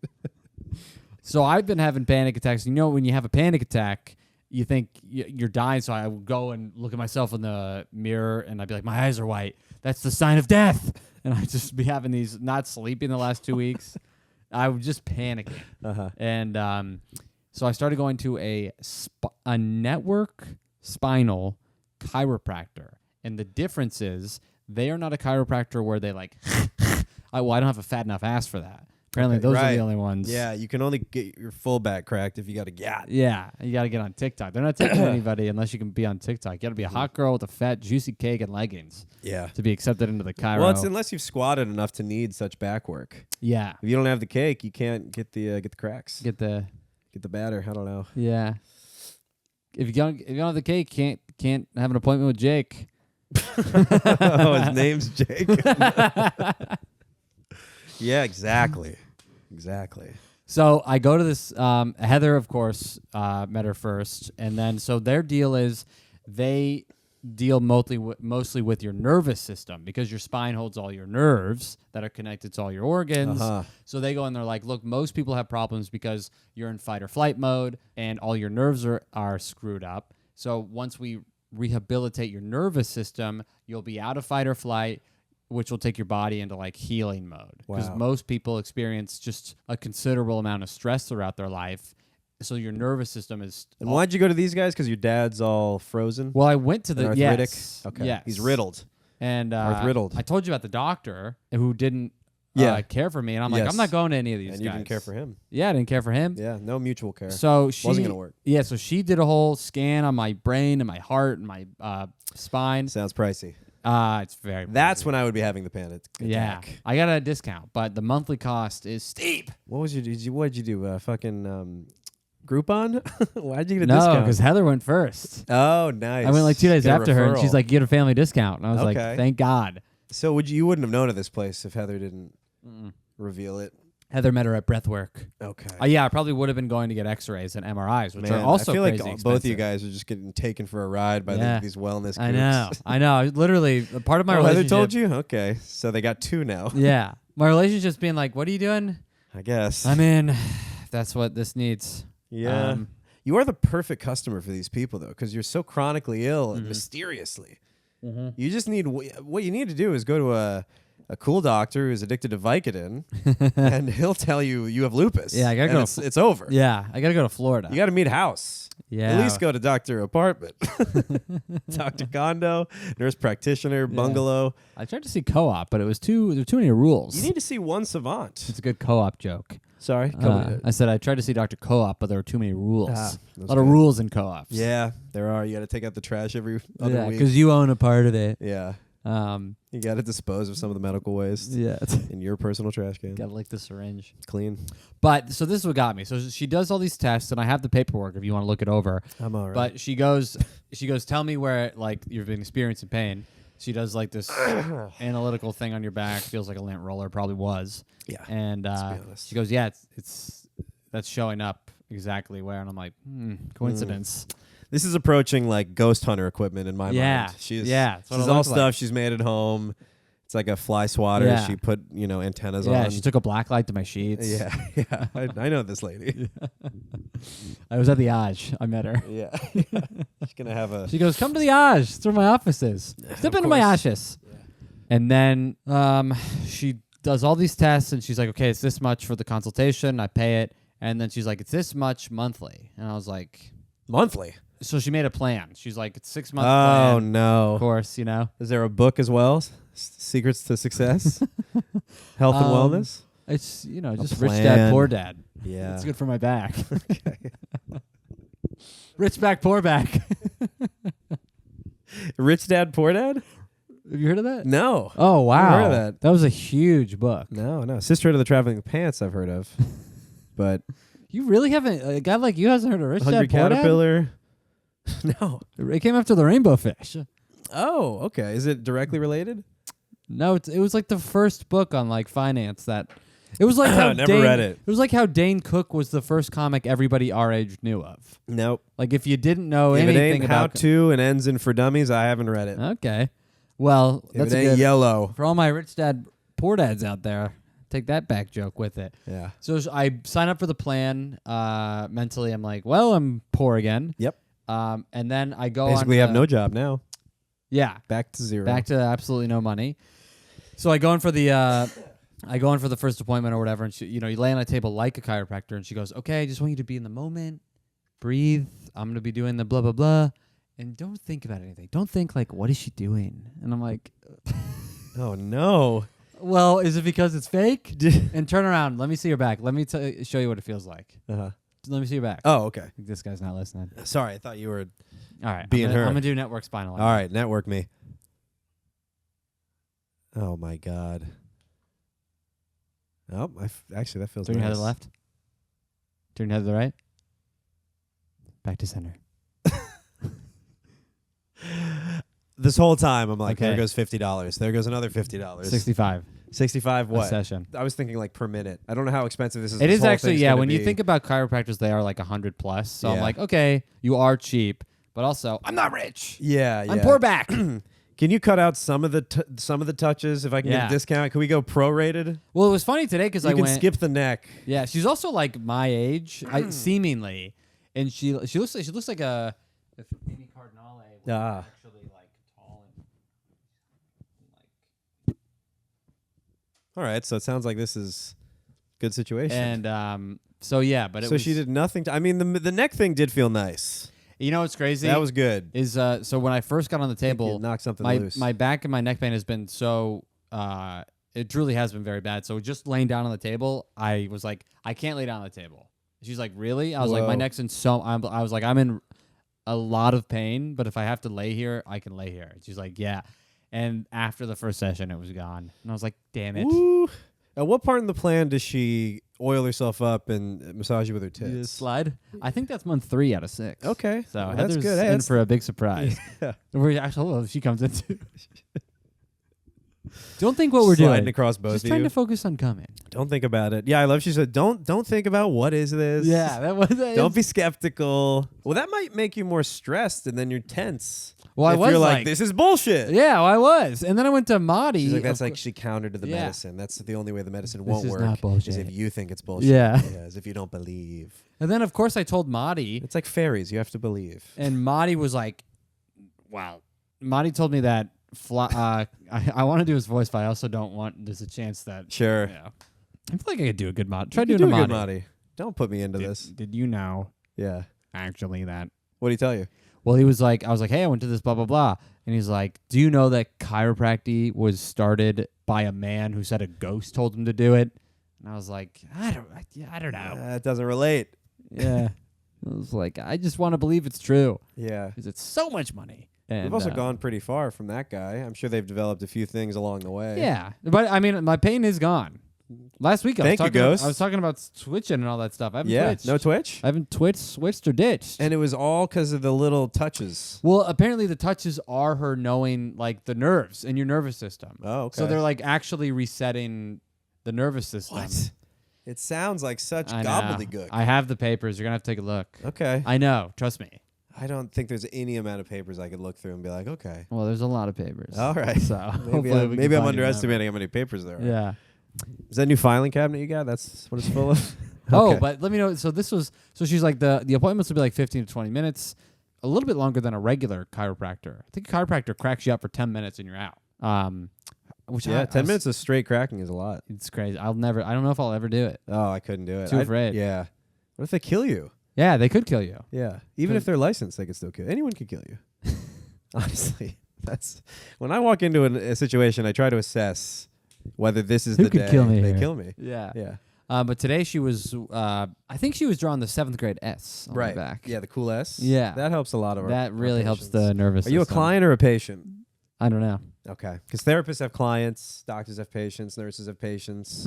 So I've been having panic attacks. You know, when you have a panic attack, you think you're dying. So I would go and look at myself in the mirror, and I'd be like, my eyes are white. That's the sign of death. And I'd just be having these, not sleeping the last 2 weeks. I would just panicking. Uh-huh. And so I started going to a network spinal chiropractor. And the difference is they are not a chiropractor where they like, I don't have a fat enough ass for that. Apparently, Okay, those are right. the only ones. Yeah, you can only get your full back cracked if you got a gat. Yeah, you got to get on TikTok. They're not taking anybody unless you can be on TikTok. You got to be a hot girl with a fat, juicy cake and leggings Yeah. to be accepted into the chiro. Well, it's unless you've squatted enough to need such back work. Yeah, If you don't have the cake, you can't get the cracks. get the batter. I don't know. yeah. If you don't have the cake, can't have an appointment with Jake. Oh, his name's Jake. Yeah, exactly. Exactly. So I go to this. Heather, of course, met her first, and then so their deal is they deal mostly with your nervous system because your spine holds all your nerves that are connected to all your organs. Uh-huh. So they go and they're like, look, most people have problems because you're in fight or flight mode and all your nerves are screwed up. So once we rehabilitate your nervous system, you'll be out of fight or flight, which will take your body into like healing mode. Because Wow. most people experience just a considerable amount of stress throughout their life. So your nervous system is. And why'd you go to these guys? Because your dad's all frozen? Well, I went to the arthritic? yes, Okay. yes. He's riddled. And Arthriddled. I told you about the doctor who didn't care for me, and I'm like, Yes. I'm not going to any of these. And guys. you didn't care for him. Yeah, I didn't care for him. Yeah, no mutual care. So she Wasn't gonna work. Yeah, so she did a whole scan on my brain and my heart and my spine. Sounds pricey. It's very. That's pricey. when I would be having the panic attack. Yeah, I got a discount, but the monthly cost is steep. What was what did you do? Fucking Groupon? Why'd you get a No, discount? because Heather went first. Oh, nice. I went like 2 days Get a after her, and referral. she's like, "You get a family discount," and I was like, Okay. "Thank God." So you wouldn't have known of this place if Heather didn't reveal it. Heather met her at Breathwork. Okay. Yeah, I probably would have been going to get X-rays and MRIs, which Man, are also I feel crazy like both of you expensive. guys are just getting taken for a ride by Yeah. these wellness groups. I know. I know. Literally, part of my Oh, Heather relationship. told you? Okay. So they got two now. Yeah, my relationship's being like, "What are you doing?" I guess. I'm in. That's what this needs. Yeah. You are the perfect customer for these people, though, because you're so chronically ill and mysteriously. You just need what you need to do is go to a cool doctor who's addicted to Vicodin, and he'll tell you you have lupus. Yeah, I gotta and go. It's over. Yeah, I gotta go to Florida. You got to meet House. Yeah. At least go to Doctor Apartment, Doctor Condo, Nurse Practitioner, Bungalow. I tried to see co-op, but there were too many rules. You need to see one savant. It's a good co-op joke. Sorry. I said I tried to see Dr. Co-op, but there were too many rules. Ah, a those lot of guys. rules in co-ops. Yeah, there are. You got to take out the trash every other Yeah, week. because you own a part of it. Yeah. Um, You got to dispose of some of the medical waste yeah. in your personal trash can. Gotta lick the syringe. Clean. But so this is what got me. So she does all these tests, and I have the paperwork if you want to look it over. I'm all right. But she goes, tell me where like you've been experiencing pain. She does like this analytical thing on your back. Feels like a lint roller, probably was. Yeah. And be honest. she goes, yeah, it's that's showing up exactly where. And I'm like, coincidence. This is approaching like ghost hunter equipment in my Yeah. mind. She's that's what This is it all looks like. stuff she's made at home. It's like a fly swatter. Yeah. She put, antennas Yeah, on. she took a black light to my sheets. Yeah. I know this lady. I was at the Aj. I met her. Yeah. She's going to have a... She goes, come to the Aj. That's where my office is. Step into my course. ashes. And then she does all these tests, and she's like, okay, it's this much for the consultation. I pay it. And then she's like, it's this much monthly. And I was like... Monthly? So she made a plan. She's like, it's 6 month Oh plan. no! Of course, you know. Is there a book as well? Secrets to Success, Health and Wellness. It's just plan. rich dad, poor dad. Yeah. It's good for my back. Rich back, poor back. Rich Dad, Poor Dad? Have you heard of that? No. Oh wow, Never heard of that. That was a huge book. No. Sisterhood of the Traveling Pants I've heard of. But You really haven't? A guy like you hasn't heard of Rich Hungry Dad, Poor Dad? Caterpillar? No. It came after the Rainbow Fish. Oh, okay. Is it directly related? No, it was like the first book on like finance that. It was like how Never read it. It was like how Dane Cook was the first comic everybody our age knew of. Nope. Like if you didn't know If it anything ain't about How To and Ends in For Dummies, I haven't read it. Okay, well If that's it a ain't good yellow. for all my rich dad poor dads out there. Take that back joke with it. Yeah. So I sign up for the plan. Mentally, I'm like, well, I'm poor again. Yep. And then I go Basically on have no job now. Yeah. Back to zero. Back to absolutely no money. So I go in for the first appointment or whatever, and she, you lay on a table like a chiropractor, and she goes, "Okay, I just want you to be in the moment, breathe. I'm gonna be doing the blah blah blah, and don't think about anything. Don't think like, what is she doing?" And I'm like, Oh no. "Well, is it because it's fake?" And turn around. Let me see your back. Let me show you what it feels like. Uh-huh. Let me see your back. Oh, okay. This guy's not listening. Sorry, I thought you were. All right, Being I'm her. gonna do network spinal. All right, network me. Oh my God. Oh, actually that feels Turn your head nice. to the left. Turn your head to the right. Back to center. This whole time I'm like, Okay. there goes $50. There goes another $50. 65. 65 A what? session. I was thinking like per minute. I don't know how expensive this is. It This is whole actually, thing's yeah. gonna When you be- think about chiropractors, they are like 100 plus. So I'm Yeah. like, okay, you are cheap, but also I'm not rich. Yeah, yeah. I'm poor back. Can you cut out some of the touches if I can get Yeah. a discount? Can we go prorated? Well, it was funny today because You I can went. skip the neck. Yeah, she's also like my age, seemingly, and she looks like a if Amy Cardinale was Ah. actually like tall and All right, so it sounds like this is a good situation. and so yeah, but it so was, she did nothing. I mean, the neck thing did feel nice. You know what's crazy? That was good. Is so when I first got on the table, Knock something my loose. my back and my neck pain has been so it truly has been very bad. So just laying down on the table, I was like, I can't lay down on the table. She's like, really? I was like, my Whoa. neck's in so. I was like, I'm in a lot of pain, but if I have to lay here, I can lay here. She's like, yeah. And after the first session, it was gone, and I was like, damn it. Woo. At what part in the plan does she oil herself up and massage you with her You tits? slide. I think that's month 3 out of 6. Okay, So well, Heather's that's good. Hey, in that's- for a big surprise. Yeah. We're actually, she comes in too. Don't think what we're Sliding doing. across both Just of trying you. to focus on coming. Don't think about it. Yeah, I love she said, don't think about what is this. Yeah, that was. Don't be skeptical. Well, that might make you more stressed, and then you're tense. Well, I if was you're like, like, this is bullshit. Yeah, well, I was, and then I went to Mahdi. She's like, that's of like she countered to the Yeah. medicine. That's the only way the medicine This won't is work. not Is bullshit. if you think it's bullshit. Yeah. As if you don't believe. And then of course I told Mahdi, It's like fairies. You have to believe. and Mahdi was like, "Wow." Mahdi told me that I want to do his voice, but I also don't want. There's a chance that. Sure. Yeah. I feel like I could do a good Mahdi. Try You doing do a good, Mahdi. Mahdi. Don't put me into this. Did you know Yeah. actually that? What did he tell you? Well, he was like, I was like, hey, I went to this blah blah blah, and he's like, do you know that chiropractic was started by a man who said a ghost told him to do it? And I was like, I don't know. That doesn't relate. Yeah. I was like, I just want to believe it's true Yeah. because it's so much money. And, We've also gone pretty far from that guy. I'm sure they've developed a few things along the way. Yeah, but I mean, my pain is gone. Last week, Thank you, Ghost. I was talking about switching and all that stuff. I haven't Yeah. twitched. No Twitch? I haven't switched or ditched. And it was all because of the little touches. Well, apparently the touches are her knowing like the nerves in your nervous system. Oh, okay. So they're like actually resetting the nervous system. What? It sounds like such I know. gobbledygook. I have the papers. You're gonna have to take a look. Okay. I know. Trust me. I don't think there's any amount of papers I could look through and be like, okay. Well, there's a lot of papers. All right. So Maybe hopefully I'm, we maybe can I'm find you underestimating how many papers there are. that. Yeah. Is that a new filing cabinet you got? That's what it's full of? Oh, Okay. but let me know. So this was. So she's like the appointments will be like 15 to 20 minutes, a little bit longer than a regular chiropractor. I think a chiropractor cracks you up for 10 minutes and you're out. Which Yeah, I 10 was- minutes of straight cracking is a lot. It's crazy. I don't know if I'll ever do it. Oh, I couldn't do it. Too afraid. Yeah. What if they kill you? Yeah, they could kill you. Yeah. Even if they're licensed, they could still kill you. Anyone could kill you. Honestly. That's when I walk into a situation, I try to assess whether this is Who the could day kill me they here? kill me. Yeah. Yeah. But today she was, I think she was drawing the 7th grade S on Right. the back. Yeah, the cool S. Yeah. That helps a lot of our That really helps patients. the nervous Are you a system. client or a patient? I don't know. Okay. Because therapists have clients, doctors have patients, nurses have patients.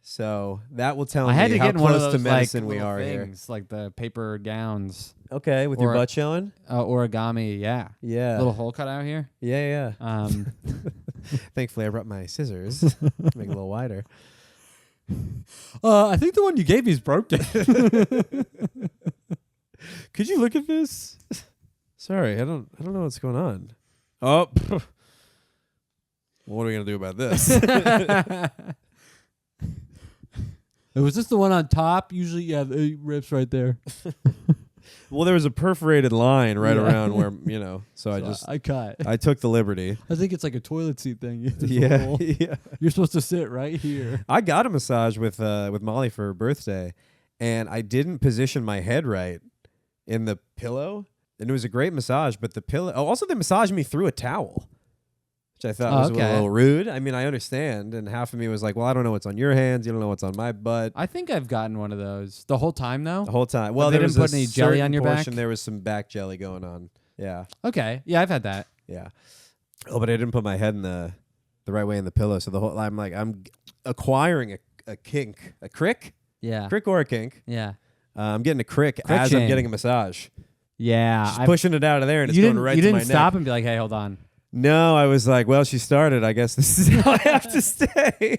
So that will tell I had me to how get in one of close those to medicine like, we little are things, like the paper gowns. here. Okay, with your Or- butt showing? Origami, yeah. Yeah. Little hole cut out here. Yeah. Thankfully, I brought my scissors to make it a little wider. I think the one you gave me is broken. Could you look at this? Sorry, I don't know what's going on. Oh, what are we gonna do about this? Was this the one on top? Usually, yeah, it rips right there. Well, there was a perforated line right Yeah. around where So I cut. I took the liberty. I think it's like a toilet seat thing. There's a Yeah, hole. yeah. You're supposed to sit right here. I got a massage with Molly for her birthday, and I didn't position my head right in the pillow, and it was a great massage. But the pillow, also they massaged me through a towel, which I thought was a little rude. I mean, I understand, and half of me was like, "Well, I don't know what's on your hands. You don't know what's on my butt." I think I've gotten one of those the whole time though. The whole time. Well, they there didn't was put a any jelly on certain your back? portion, there was some back jelly going on. Yeah, Okay, yeah, I've had that. yeah. Oh, but I didn't put my head in the right way in the pillow, so the whole I'm acquiring a kink, a crick, Yeah, crick or a kink. yeah, I'm getting a crick as Friction. I'm getting a massage. yeah. She's pushing it out of there, and it's going right you to didn't my stop neck. and be like, "Hey, hold on." No, I was like, well, she started. I guess this is how I have to stay.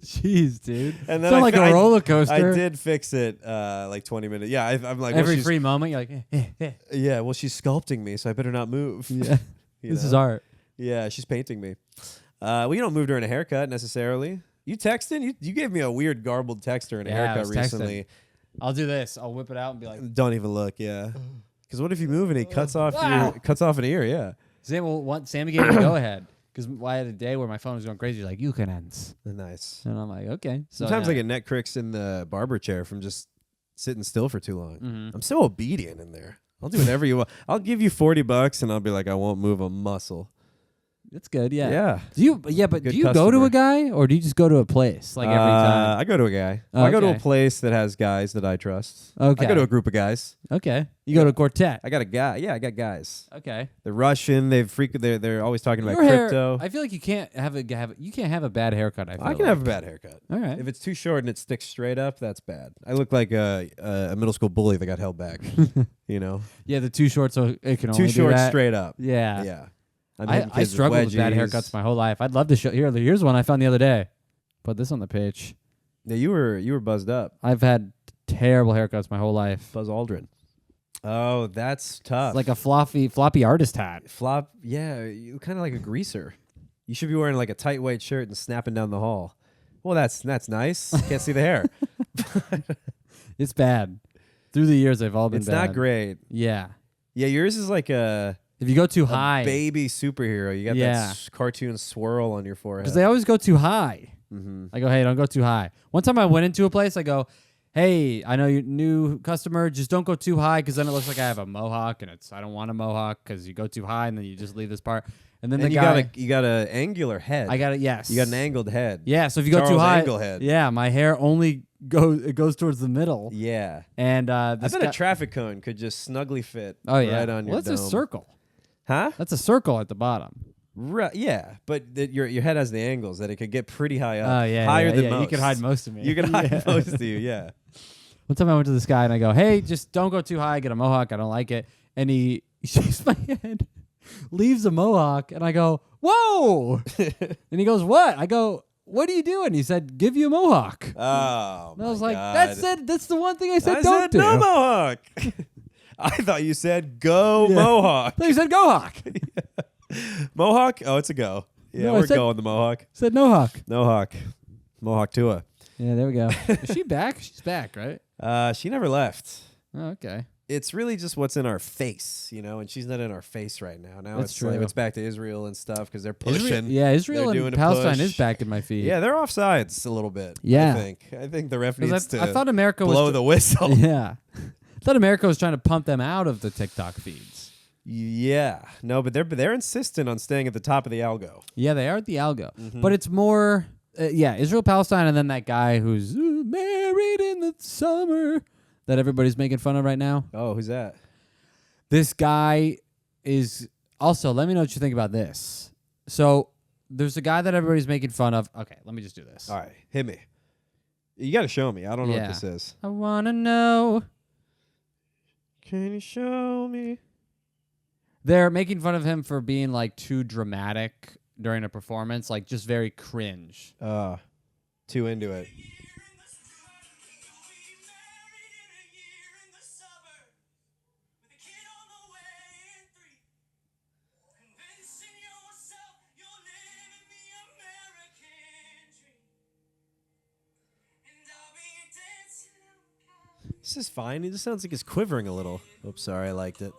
Jeez, dude. And It's not like a roller coaster. I did fix it like 20 minutes. Yeah, I'm like, Every well, she's, free moment, you're like, yeah, well, she's sculpting me, so I better not move. yeah. You This know? is art. Yeah, she's painting me. Well, you don't move during a haircut necessarily. You texting? You gave me a weird garbled text during a Yeah, I haircut was texting. recently. I'll do this. I'll whip it out and be like, Don't even look. Yeah. Because what if you move and he cuts off an ear? Yeah. Sammy gave me the go ahead because I had a day where my phone was going crazy. He's like, you can ends. Nice. And I'm like, okay. So Sometimes I yeah. get neck cricks in the barber chair from just sitting still for too long. Mhm. I'm so obedient in there. I'll do whatever you want. I'll give you $40 and I'll be like, I won't move a muscle. It's good, yeah. Yeah. Do you? Yeah, but Good do you go to customer. a guy or do you just go to a place like every time? I go to a guy. Oh, I go to a okay. place that has guys that I trust. Okay. I go to a group of guys. Okay. You go to a quartet. I got a guy. Yeah, I got guys. Okay. They're Russian. They're always talking about Your hair, crypto. I feel like you can't have a bad haircut. I I can feel have a like. bad haircut. All right. If it's too short and it sticks straight up, that's bad. I look like a middle school bully that got held back. You know, Yeah, the too short, so it can too only do short that. straight up. Yeah. Yeah. I struggled with bad haircuts my whole life. I'd love to show. Here's one I found the other day. Put this on the page. Yeah, you were buzzed up. I've had terrible haircuts my whole life. Buzz Aldrin. Oh, that's tough. It's like a floppy artist hat. flop. Yeah, you kind of like a greaser. You should be wearing like a tight white shirt and snapping down the hall. Well, that's nice. Can't see the hair. It's bad. Through the years, they've all been It's bad. not great. Yeah. Yeah, yours is like a If you go too high, baby superhero. You got Yeah. that cartoon swirl on your forehead. because they always go too high. Mm-hmm. I go, hey, don't go too high. One time I went into a place, I go, hey, I know you're new customer, just don't go too high because then it looks like I have a mohawk, and I don't want a mohawk because you go too high and then you just leave this part. And then And the you guy, got an angular head. I got it. Yes, You got an angled head. Yeah, so if you go too Charles high, Anglehead. yeah, my hair only goes towards the middle. Yeah. And I this bet guy, a traffic cone could just snugly fit right on your well, that's dome. a circle. Huh? That's a circle at the bottom. Right. Yeah, but your head has the angles that it could get pretty high up. Oh yeah, higher yeah, than yeah. most. You could hide most of me. You can hide Yeah. most of you. Yeah. One time I went to this guy and I go, hey, just don't go too high. Get a mohawk. I don't like it. And he shakes my head, leaves a mohawk, and I go, whoa. And he goes, what? I go, what are you doing? He said, give you a mohawk. Oh. And I was my like, God. that's the one thing I said I don't said do. no mohawk. I thought you said go Yeah. mohawk. No, he said go hawk. Mohawk? Oh, it's a go. Yeah, No, I we're said- going the mohawk. Said no hawk. No hawk. Mohawk Tuah. Yeah, there we go. Is she back? She's back, right? She never left. Oh, okay. It's really just what's in our face, and she's not in our face right now. Now That's it's like true. it's back to Israel and stuff because they're pushing. Israel They're doing and a Palestine push. is back in my feed. Yeah, they're off sides a little bit. Yeah. I think the ref 'Cause needs to I thought America blow was the whistle. Yeah. thought America was trying to pump them out of the TikTok feeds. Yeah. No, but they're insistent on staying at the top of the algo. Yeah, they are at the algo. But it's more, Israel, Palestine, and then that guy who's married in the summer that everybody's making fun of right now. Oh, who's that? This guy is also, let me know what you think about this. So there's a guy that everybody's making fun of. Okay, let me just do this. All right, hit me. You got to show me. I don't know Yeah. what this is. I want to know. Can you show me? They're making fun of him for being like too dramatic during a performance, like just very cringe. Too into it. This is fine. He just sounds like he's quivering a little. Oops, sorry. I liked it.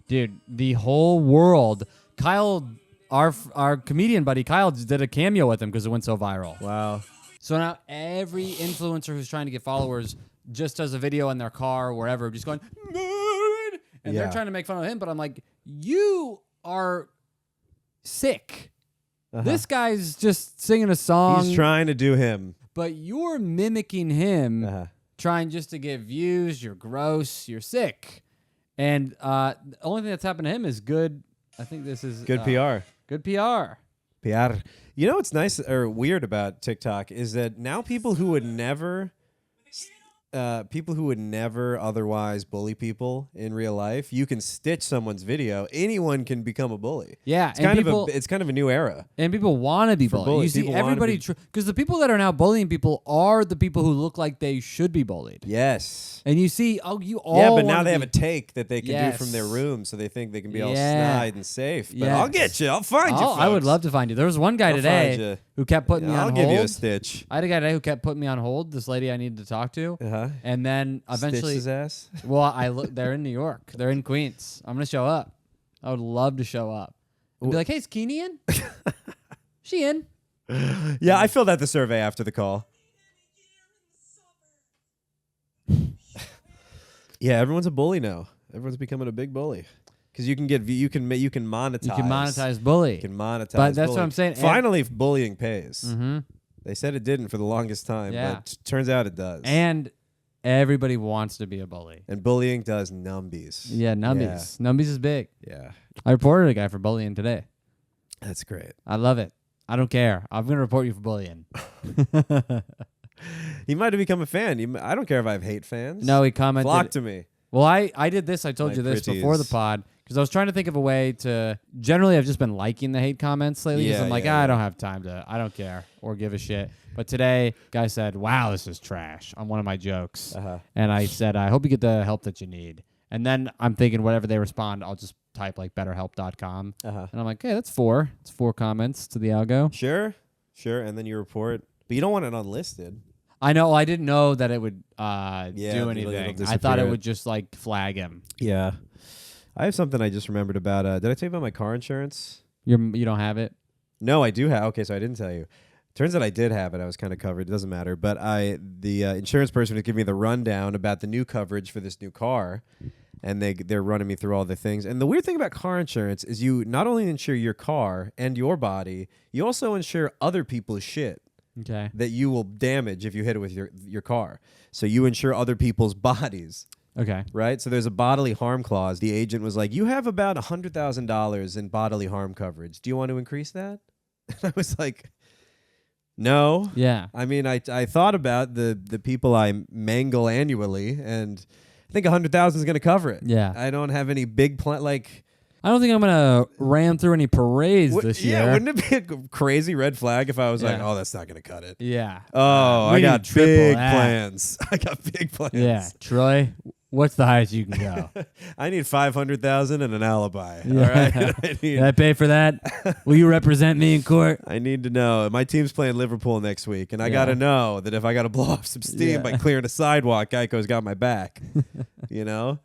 Dude, the whole world. Kyle, our comedian buddy Kyle, just did a cameo with him because it went so viral. Wow. So now every influencer who's trying to get followers just does a video in their car or wherever, just going, and they're trying to make fun of him. But I'm like, you are sick. This guy's just singing a song. He's trying to do him. But you're mimicking him, trying just to get views. You're gross. You're sick. And the only thing that's happened to him is good. I think this is Good PR. Good PR. PR. You know what's nice or weird about TikTok is that now people who would never otherwise bully people in real life, you can stitch someone's video. Anyone can become a bully. Yeah, it's kind of a new era. And people want to be bullied. You see, People wanna everybody, because the people that are now bullying people are the people who look like they should be bullied. Yes. And you see, you all yeah, but now they have a take that they can do from their Yes. room, so they think they can be all snide and safe. But Yes. I'll get you. I'll find you. I would folks. love to find you. There was one guy I'll find today you. who kept putting me on I'll hold. give you a stitch. I had a guy today who kept putting me on hold. This lady I needed to talk to, and then eventually, Stitch his ass. well, they're in New York. They're in Queens. I'm gonna show up. I would love to show up. And be like, hey, is Keeney in? She in? Yeah, I filled out the survey after the call. Yeah, everyone's a bully now. Everyone's becoming a big bully because you can monetize. You can monetize bully. You can monetize. But that's bullying. what I'm saying. Finally, bullying pays. Mm-hmm. They said it didn't for the longest time, Yeah. but turns out it does. And everybody wants to be a bully. And bullying does numbies. Yeah, numbies. Numbies is big. Yeah, I reported a guy for bullying today. that's great. I love it. I don't care. I'm going to report you for bullying. He might have become a fan. I don't care if I have hate fans. No, he commented. Flock to me. Well, I did this. I told My you this pretties. before the pod because I was trying to think of a way to. Generally, I've just been liking the hate comments lately because Yeah, I'm like, yeah, I yeah. don't have time to. I don't care or give a shit. But today, guy said, "Wow, this is trash" on one of my jokes, and I said, "I hope you get the help that you need." And then I'm thinking, whatever they respond, I'll just type like betterhelp.com, and I'm like, "Okay, that's 4. It's 4 comments to the algo." Sure, and then you report, but you don't want it unlisted. I know. I didn't know that it would do it'll anything. I thought it disappear. would just like flag him. Yeah. I have something I just remembered about. Did I tell you about my car insurance? You don't have it. No, I do have. Okay, so I didn't tell you. Turns out I did have it. I was kind of covered. It doesn't matter. But the insurance person was giving me the rundown about the new coverage for this new car. And they're running me through all the things. And the weird thing about car insurance is you not only insure your car and your body, you also insure other people's shit. Okay. That you will damage if you hit it with your car. So you insure other people's bodies. Okay. Right? So there's a bodily harm clause. The agent was like, you have about $100,000 in bodily harm coverage. Do you want to increase that? And I was like, no. Yeah. I mean, I thought about the people I mangle annually, and I think 100,000 is going to cover it. Yeah. I don't have any big plan. Like, I don't think I'm gonna ram through any parades this year. Yeah, wouldn't it be a crazy red flag if I was like, Yeah. oh, that's not going to cut it? Yeah. Oh, We I got need triple big that. plans. I got big plans. Yeah. Troy, what's the highest you can go? I need 500,000 and an alibi. Yeah. All right. Did I pay for that? Will you represent me in court? I need to know. My team's playing Liverpool next week, and I got to know that if I got to blow off some steam by clearing a sidewalk, Geico's got my back. You know?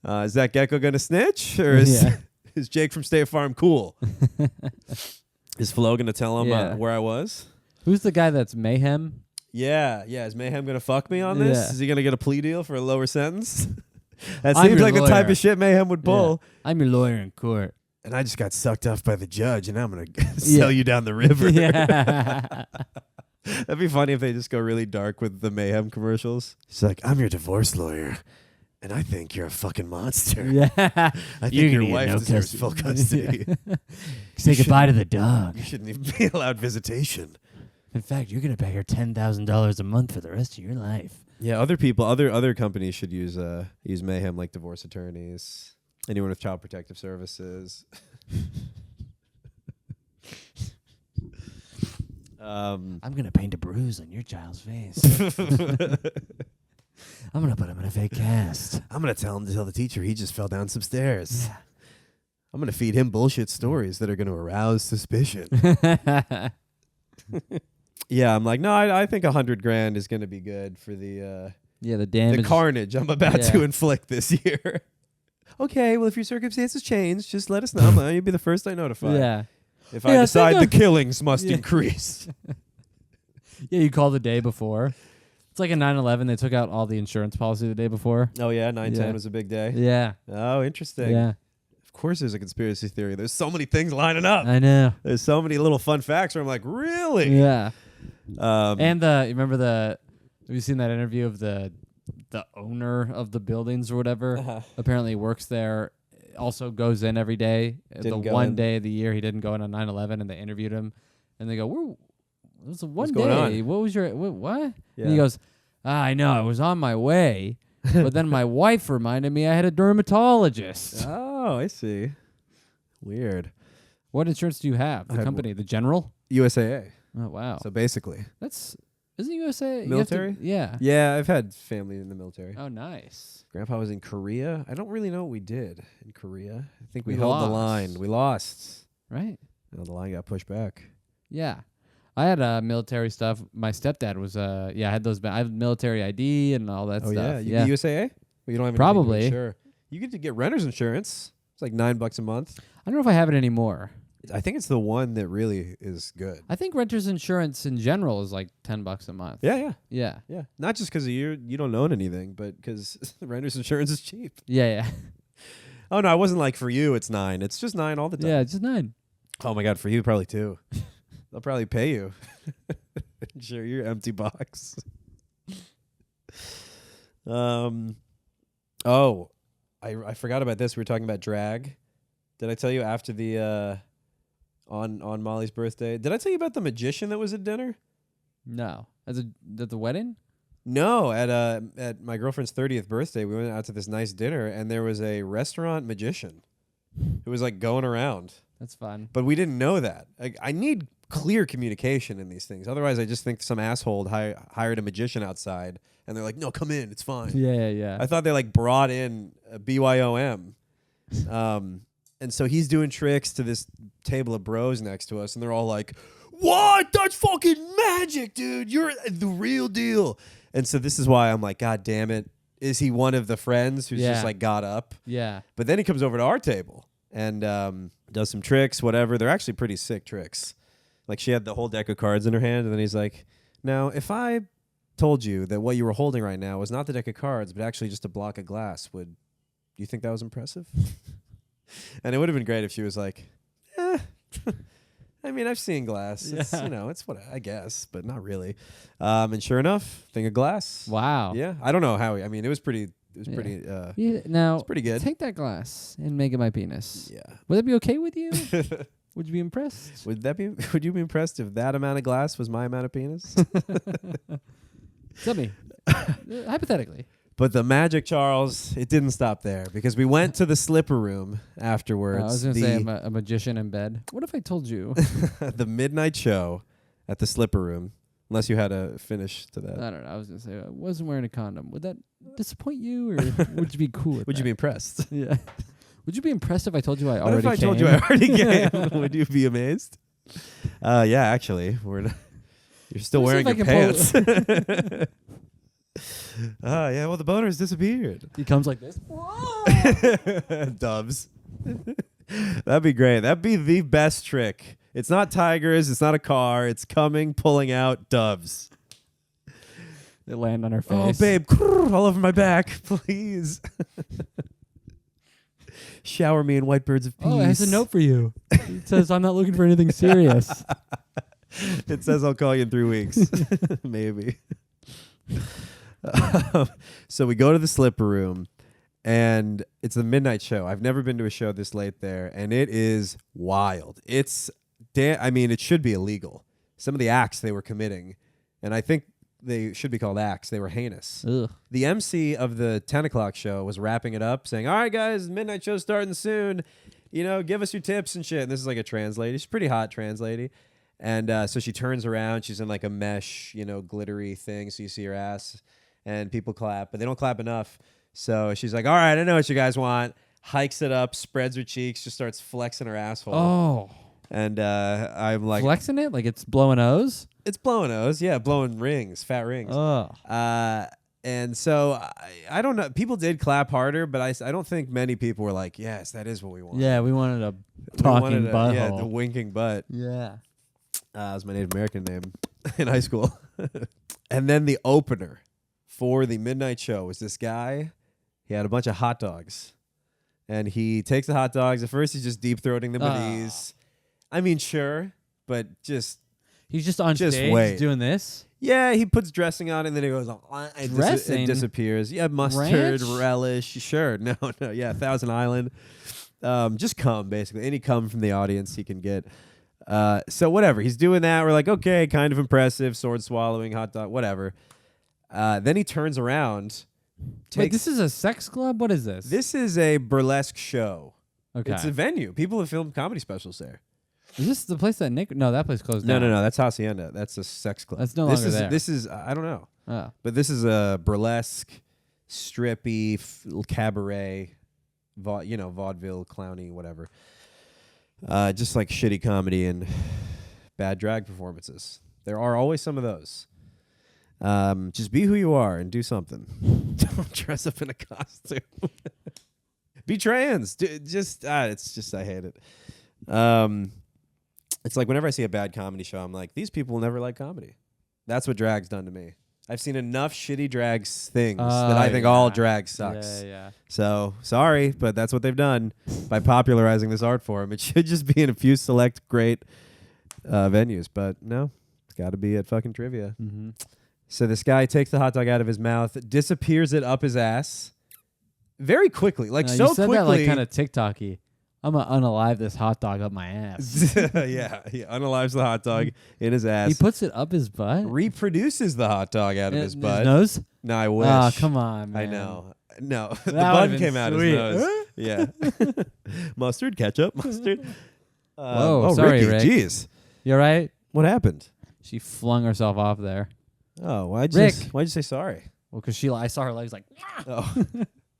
Is that Gecko going to snitch? Or is Jake from State Farm cool? Is Flo going to tell him where I was? Who's the guy that's Mayhem? Yeah. Is Mayhem gonna fuck me on this? Yeah. Is he gonna get a plea deal for a lower sentence? That I'm seems your like the type lawyer. of shit Mayhem would pull. Yeah. I'm your lawyer in court. And I just got sucked off by the judge, and I'm gonna sell you down the river. Yeah. That'd be funny if they just go really dark with the Mayhem commercials. She's like, I'm your divorce lawyer, and I think you're a fucking monster. Yeah. I think your wife deserves full custody. Say goodbye to the dog. You shouldn't even be allowed visitation. In fact, you're gonna pay her $10,000 a month for the rest of your life. Yeah, other people, other companies should use Mayhem, like divorce attorneys, anyone with child protective services. I'm gonna paint a bruise on your child's face. I'm gonna put him in a fake cast. I'm gonna tell the teacher he just fell down some stairs. Yeah. I'm gonna feed him bullshit stories that are gonna arouse suspicion. Yeah, I'm like, no, I think $100,000 is gonna be good for the damage. the carnage I'm about to Yeah. inflict this year. Okay, well, if your circumstances change, just let us know. You'll be the first I notify. Yeah. If Yeah, I I decide think the killings must Yeah. increase. Yeah, you call the day before. It's like a 9/11. They took out all the insurance policy the day before. Oh yeah, 9/10 Yeah. was a big day. Yeah. Oh, interesting. Yeah. Of course, there's a conspiracy theory. There's so many things lining up. I know. There's so many little fun facts where I'm like, really? Yeah. And You remember have you seen that interview of the owner of the buildings or whatever? Apparently works there, also goes in every day. Didn't the go one in. day of the year he didn't go in on 9/11, and they interviewed him, and they go, it was one What's day. going on? What was your what? Yeah. And he goes, I know, I was on my way, but then my wife reminded me I had a dermatologist. Oh, I see. Weird. What insurance do you have? I The had company, the General? USAA. Oh wow, So basically, isn't USA you have to- Military? yeah. yeah, I've had family in the military. Oh nice. Grandpa was in Korea. I don't really know what we did in Korea. I think we We held the lost. line. We lost. Right. No, the line got pushed back. Yeah. I had military stuff. My stepdad was I had those. I had military ID and all that Oh stuff. yeah, you get USAA? Well, you don't have anything to Probably. insure. You get to get renter's insurance. It's like $9 a month. I don't know if I have it anymore. I think it's the one that really is good. I think renter's insurance in general is like $10 a month. Yeah. Yeah. Not just because you don't own anything, but because renter's insurance is cheap. Yeah. Oh no, I wasn't like for you. It's $9. It's just $9 all the time. Yeah. Just 9. Oh my God, for you probably too. They'll probably pay you. Sure, your empty box. Oh, I forgot about this. We were talking about drag. Did I tell you after the on Molly's birthday? Did I tell you about the magician that was at dinner? No. At the wedding? No, at my girlfriend's 30th birthday, we went out to this nice dinner, and there was a restaurant magician who was like going around. That's fun. But we didn't know that. Like, I need clear communication in these things. Otherwise, I just think some asshole hired a magician outside, and they're like, "No, come in, it's fine." Yeah. I thought they like brought in a BYOM. And so he's doing tricks to this table of bros next to us, and they're all like, "What? That's fucking magic, dude. You're the real deal." And so this is why I'm like, God damn it. Is he one of the friends who's just like got up? Yeah. But then he comes over to our table and does some tricks, whatever. They're actually pretty sick tricks. Like she had the whole deck of cards in her hand, and then he's like, "Now, if I told you that what you were holding right now was not the deck of cards, but actually just a block of glass, would you think that was impressive?" And it would have been great if she was like, I mean, I've seen glass. It's, it's what I guess, but not really. And sure enough, thing of glass. Wow. Yeah. I don't know how it was pretty. It was pretty. Now, it's pretty good. Take that glass and make it my penis. Yeah. Would that be okay with you? Would you be impressed? Would you be impressed if that amount of glass was my amount of penis? Tell me. Hypothetically. But the magic, Charles, it didn't stop there because we went to the slipper room afterwards. I was going to say I'm a magician in bed. What if I told you? The midnight show at the slipper room, unless you had a finish to that. I don't know. I was going to say I wasn't wearing a condom. Would that disappoint you, or would you be cool with Would that? you be impressed? Yeah. Would you be impressed if I told you I What already if I came? told you I already came? Would you be amazed? Yeah, actually, you're still Let wearing me your see if I pants. Yeah, well, the boner's disappeared. He comes like this. Doves. That'd be great. That'd be the best trick. It's not tigers. It's not a car. It's coming, pulling out doves. They land on her Oh, face. babe, all over my back, please. Shower me in white birds of peace. Oh, it has a note for you. It says, I'm not looking for anything serious. It says I'll call you in 3 weeks. Maybe. So we go to the slipper room, and it's a midnight show. I've never been to a show this late there, and it is wild. It should be illegal. Some of the acts they were committing, and I think they should be called acts. They were heinous. Ugh. The MC of the 10 o'clock show was wrapping it up, saying, all right, guys, midnight show's starting soon. Give us your tips and shit. And this is like a trans lady. She's a pretty hot trans lady. And so she turns around. She's in like a mesh, glittery thing, so you see her ass. And people clap, but they don't clap enough. So she's like, all right, I know what you guys want. Hikes it up, spreads her cheeks, just starts flexing her asshole. Oh. And I'm like... Flexing it? Like it's blowing O's? It's blowing O's, yeah, blowing rings, fat rings. Oh. And so I don't know. People did clap harder, but I don't think many people were like, yes, that is what we want. Yeah, we wanted a talking butthole. Yeah, the winking butt. Yeah. That was my Native American name in high school. And then the opener for the midnight show was this guy. He had a bunch of hot dogs. And he takes the hot dogs. At first, he's just deep-throating them with ease. I mean, sure, but just... He's just on stage wait. doing this? Yeah, he puts dressing on, and then he goes, it disappears. Yeah, mustard, Ranch? relish. Sure. No. Yeah, Thousand Island. Just cum, basically. Any cum from the audience he can get. So whatever. He's doing that. We're like, okay, kind of impressive. Sword swallowing, hot dog, whatever. Then he turns around. Wait, this is a sex club? What is this? This is a burlesque show. Okay. It's a venue. People have filmed comedy specials there. Is this the place that Nick... No, that place closed down. No. That's Hacienda. That's a sex club. That's no longer there. This is, I don't know. Oh. But this is a burlesque, strippy, cabaret, vaudeville, clowny, whatever. Just like shitty comedy and bad drag performances. There are always some of those. Just be who you are and do something. Don't dress up in a costume. Be trans. It's just I hate it. It's like whenever I see a bad comedy show, I'm like, these people will never like comedy. That's what drag's done to me. I've seen enough shitty drag things that I think all drag sucks. Yeah. So, sorry, but that's what they've done by popularizing this art form. It should just be in a few select great venues, but no, it's got to be at fucking trivia. Mm-hmm. So this guy takes the hot dog out of his mouth, disappears it up his ass very quickly, You said quickly. that like kind of TikTok-y. I'm going to unalive this hot dog up my ass. Yeah, he unalives the hot dog in his ass. He puts it up his butt? Reproduces the hot dog out of his butt. Nose? No, I wish. Oh, come on, man. I know. No, the That bun would've came been out sweet. his nose. Yeah. Mustard, ketchup, mustard. Whoa, sorry, Rick. Jeez. You all right? What happened? She flung herself off there. Oh, why'd Rick. you say sorry? Well, because I saw her legs like... Oh.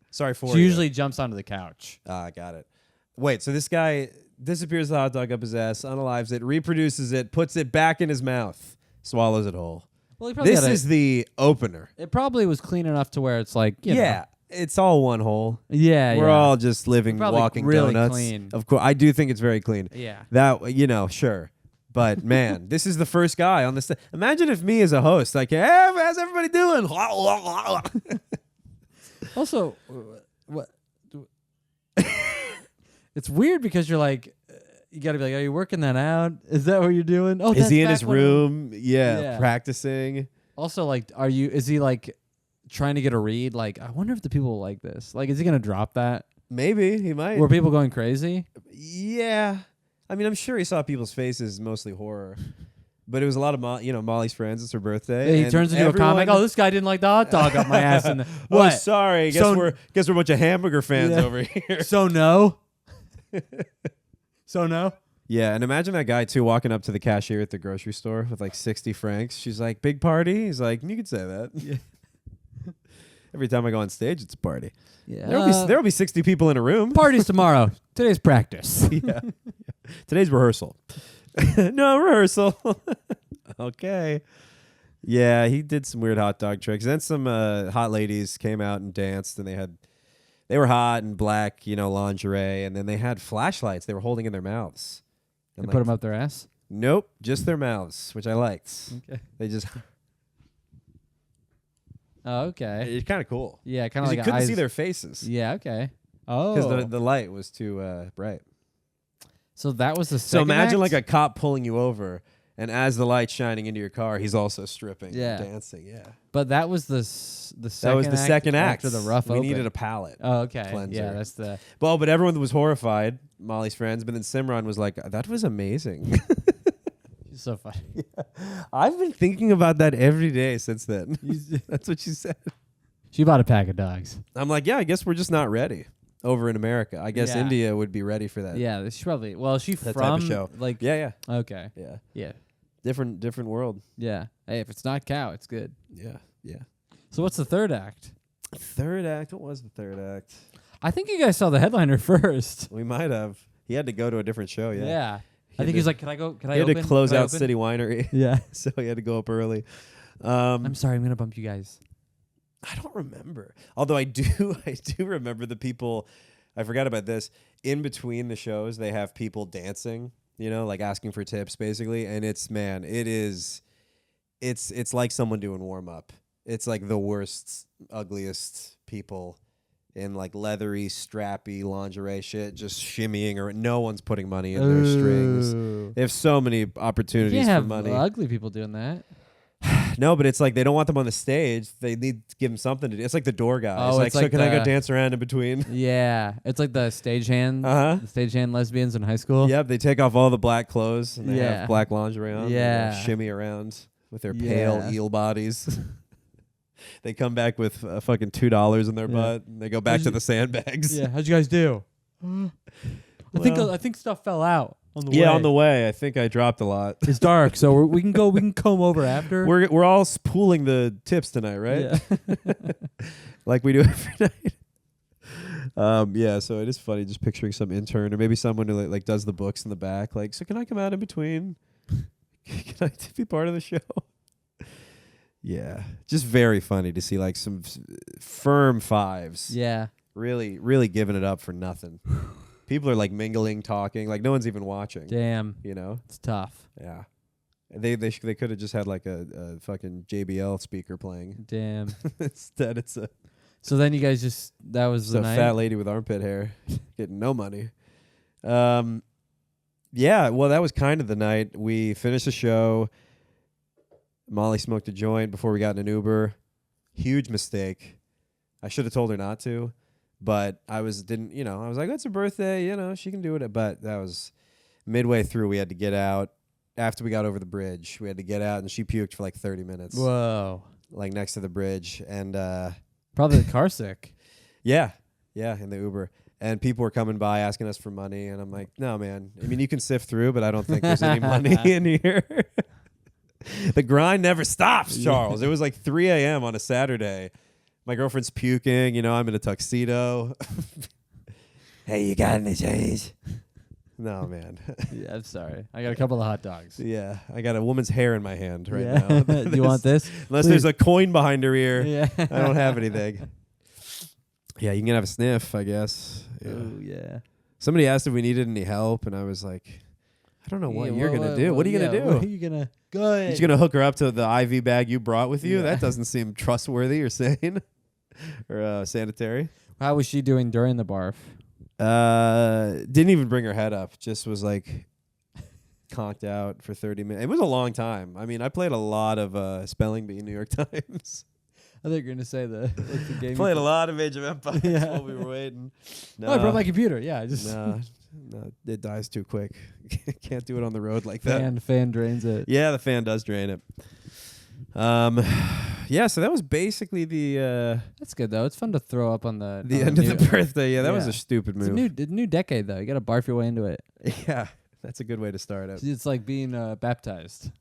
Sorry for She you. usually jumps onto the couch. I got it. Wait, so this guy disappears the hot dog up his ass, unalives it, reproduces it, puts it back in his mouth, swallows it whole. Well, he probably This is the opener. It probably was clean enough to where it's like, you know. It's all one hole. Yeah, We're all just living, Probably walking really donuts. clean. Of course, I do think it's very clean. Yeah. That, sure. But man, this is the first guy on this. Imagine if me as a host, like, hey, how's everybody doing? Also, what? It's weird because you're like, you got to be like, are you working that out? Is that what you're doing? Oh, is he in his room? Yeah, practicing. Also, like, is he like trying to get a read? Like, I wonder if the people will like this. Like, is he gonna drop that? Maybe he might. Were people going crazy? Yeah, I mean, I'm sure he saw people's faces, mostly horror. But it was a lot of Molly's friends. It's her birthday. Yeah, he turns into a comic. Oh, this guy didn't like the hot dog up my ass. And what? Oh, sorry. Guess we're a bunch of hamburger fans over here. So no. So no. Yeah, and imagine that guy too walking up to the cashier at the grocery store with like 60 francs. She's like, "Big party." He's like, "You could say that." Yeah. Every time I go on stage, it's a party. Yeah. There'll be 60 people in a room. Parties tomorrow. Today's practice. Yeah. Today's rehearsal. No rehearsal. Okay. Yeah, he did some weird hot dog tricks. Then some hot ladies came out and danced, and they were hot and black, lingerie, and then they had flashlights they were holding in their mouths. They put them up their ass? Nope, just their mouths, which I liked. Okay. They just Oh, okay. It's kind of cool. Yeah, kind of like You couldn't eyes. see their faces. Yeah, okay. Oh. Because the light was too bright. So that was the So second imagine act? like a cop pulling you over, and as the light's shining into your car, he's also stripping Yeah. and dancing. Yeah. But that was the second That was the second act. after the rough We open. needed a palate. Oh, okay. cleanser. Yeah, that's the... Well, but everyone was horrified, Molly's friends. But then Simran was like, that was amazing. She's so funny. I've been thinking about that every day since then. That's what she said. She bought a pack of dogs. I'm like, yeah, I guess we're just not ready over in America. I guess Yeah. India would be ready for that. Yeah, she probably... Well, she That from... type of show. Like... Yeah. Okay. Yeah. Yeah. Different world. Yeah. Hey, if it's not cow, it's good. Yeah. So what's the third act? Third act. What was the third act? I think you guys saw the headliner first. We might have. He had to go to a different show. Yeah. I think he was like, "Can I go? Can I He had open? to close Can I out open?" City Winery, Yeah. so he had to go up early. I'm sorry. I'm gonna bump you guys. I don't remember. Although I do remember the people. I forgot about this. In between the shows, they have people dancing. You know, like asking for tips, basically. And it's like someone doing warm up. It's like the worst, ugliest people in like leathery, strappy lingerie shit, just shimmying, or no one's putting money in their strings. Ooh. They have so many You opportunities can't for have money. ugly people doing that. No, but it's like they don't want them on the stage. They need to give them something to do. It's like the door guy. Oh, It's it's like so can I go the- dance around in between? Yeah, it's like the stagehand, Uh-huh. the stagehand lesbians in high school. Yep, they take off all the black clothes and they Yeah. have black lingerie on. and they Yeah. shimmy around with their pale Yeah. eel bodies. They come back with fucking $2 in their Yeah. butt. And they go back How'd to you- the sandbags. Yeah, how'd you guys do? Well- I think stuff fell out on the way. Yeah, on the way. I think I dropped a lot. It's dark, so we can comb over after. We're all pooling the tips tonight, right? Yeah. Like we do every night. Yeah, so it is funny just picturing some intern or maybe someone who like does the books in the back. Like, so can I come out in between? Can I be part of the show? Yeah, just very funny to see like some firm fives. Yeah. Really, really giving it up for nothing. People are like mingling, talking, like no one's even watching. Damn. You know? It's tough. Yeah. They could have just had like a fucking JBL speaker playing. Damn. Instead, it's a So then you guys that was Just the a night. fat lady with armpit hair getting no money. Yeah, well, that was kind of the night. We finished the show. Molly smoked a joint before we got in an Uber. Huge mistake. I should have told her not to, but I was like, it's her birthday, she can do it. But that was midway through. We had to get out. After we got over the bridge, we had to get out, and she puked for like 30 minutes. Whoa. Like next to the bridge. And Probably the car sick. yeah, in the Uber. And people were coming by asking us for money, and I'm like, no, man. I mean, you can sift through, but I don't think there's any money in here. The grind never stops, Charles. It was like 3 a.m. on a Saturday. My girlfriend's puking. I'm in a tuxedo. Hey, you got any change? No, man. Yeah, I'm sorry. I got a couple of hot dogs. Yeah, I got a woman's hair in my hand right Yeah. now. Do you want this? Unless there's a coin behind her ear. Yeah. I don't have anything. Yeah, you can have a sniff, I guess. Yeah. Oh, yeah. Somebody asked if we needed any help, and I was like, I don't know what you're going to do. What are you going to do? What are you going to... Good. You're just going to hook her up to the IV bag you brought with you? Yeah. That doesn't seem trustworthy or sane or sanitary. How was she doing during the barf? Didn't even bring her head up. Just was like conked out for 30 minutes. It was a long time. I mean, I played a lot of Spelling Bee New York Times. I think you're going to say the game. Played a lot of Age of Empires Yeah. while we were waiting. No, I brought my computer. Yeah, I just... No, it dies too quick. Can't do it on the road like that. Fan drains it. Yeah, the fan does drain it. Yeah, so that was basically the That's good, though. It's fun to throw up on the... end of the birthday. Yeah, that was Yeah. a stupid It's move. a new decade, though. You got to barf your way into it. Yeah, that's a good way to start it. It's like being baptized.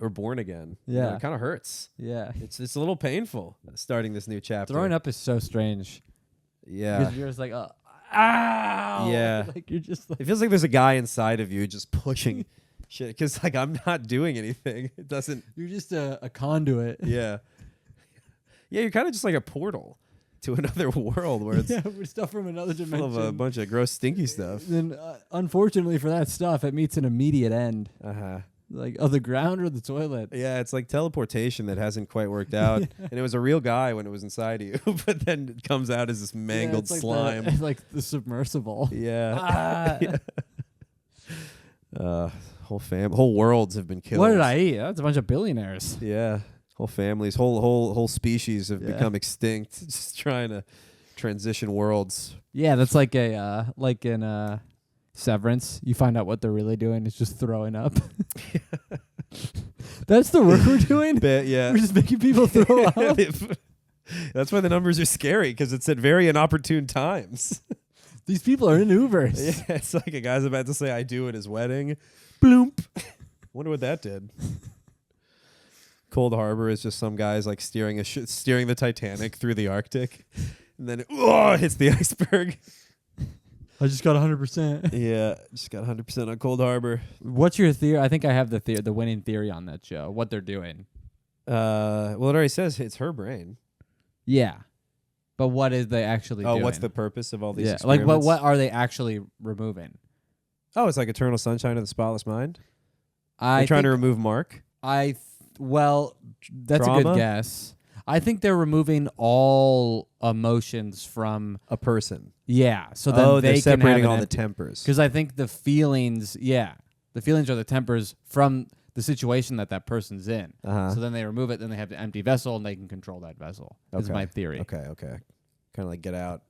Or born again. Yeah. It kind of hurts. Yeah. It's a little painful starting this new chapter. Throwing up is so strange. Yeah. Because you're just like, ow. Yeah. Like, you're just like... It feels like there's a guy inside of you just pushing shit. Because, like, I'm not doing anything. It doesn't. You're just a conduit. Yeah. Yeah, you're kind of just like a portal to another world where it's Yeah, we're stuff from another full dimension. of a bunch of gross, stinky stuff. Then, unfortunately for that stuff, it meets an immediate end. Uh-huh. Like, oh, the ground or the toilet? Yeah, it's like teleportation that hasn't quite worked out. And it was a real guy when it was inside of you, but then it comes out as this mangled it's like slime. like the submersible. Yeah. Ah. Whole worlds have been killed. What did I eat? That's a bunch of billionaires. Yeah. Whole families, whole species have become extinct, just trying to transition worlds. Yeah, that's like a like in Severance. You find out what they're really doing is just throwing up. That's the work we're doing. Yeah. We're just making people throw up. That's why the numbers are scary, because it's at very inopportune times. These people are in Ubers. Yeah, it's like a guy's about to say "I do" at his wedding. Bloomp. Wonder what that did. Cold Harbor is just some guys like steering the Titanic through the Arctic, and then it hits the iceberg. I just got 100%. Yeah, just got 100% on Cold Harbor. What's your theory? I think I have the winning theory on that show. What they're doing. Well, it already says it's her brain. Yeah, but what is they actually doing? Oh, what's the purpose of all these? Yeah, experiments? like what are they actually removing? Oh, it's like Eternal Sunshine of the Spotless Mind. They're trying to remove Mark. Well, that's a Trauma? good guess. I think they're removing all emotions from A person. Yeah, so then they're they separating can all have the tempers. because I think the feelings, the feelings are the tempers from the situation that person's in. Uh-huh. So then they remove it, then they have the empty vessel, and they can control that vessel. Is Okay. my theory. Okay. Kind of like Get Out.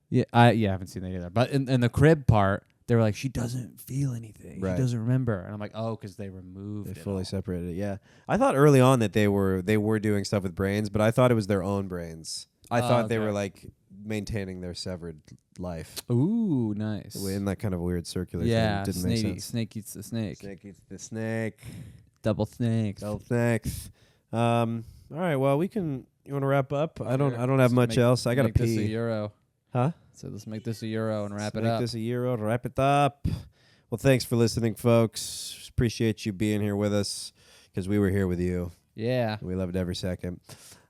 Yeah, I haven't seen that either. But in the crib part, they were like, she doesn't feel anything. Right. She doesn't remember. And I'm like, oh, because they removed They it. fully all. separated it. Yeah, I thought early on that they were doing stuff with brains, but I thought it was their own brains. I thought they okay. were like maintaining their severed life Ooh, nice. in that kind of weird circular Yeah, thing. Didn't make sense. snake eats the snake. Snake eats the snake. Double snakes. Double snakes. All right. Well, we can. You want to wrap up? I don't have Let's much make- else. I gotta make this a pee. euro. Huh? So let's make this a euro and wrap Let's it make up. this a euro to wrap it up. Well, thanks for listening, folks. Appreciate you being here with us, because we were here with you. Yeah. We loved every second.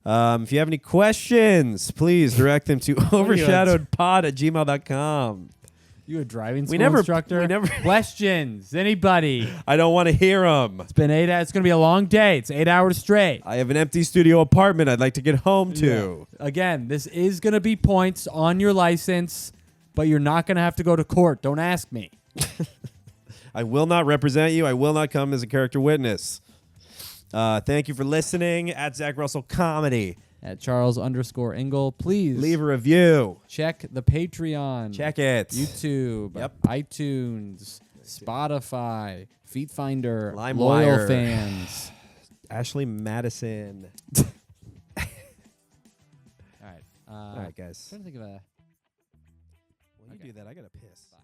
If you have any questions, please direct them to overshadowedpod@gmail.com. You a driving school We never- instructor? we never- Questions? Anybody? I don't want to hear them. It's been 8 hours. It's going to be a long day. It's 8 hours straight. I have an empty studio apartment I'd like to get home to. Again, this is going to be points on your license, but you're not going to have to go to court. Don't ask me. I will not represent you. I will not come as a character witness. Thank you for listening. At Zach Russell Comedy. At Charles_Ingle, please Leave a review. check the Patreon. Check it. YouTube. Yep. iTunes. Spotify. Feet Finder. LimeWire. Loyal fans. Ashley Madison. All right. All right, guys. I'm trying to think of a... When you do that, I got to piss. Bye.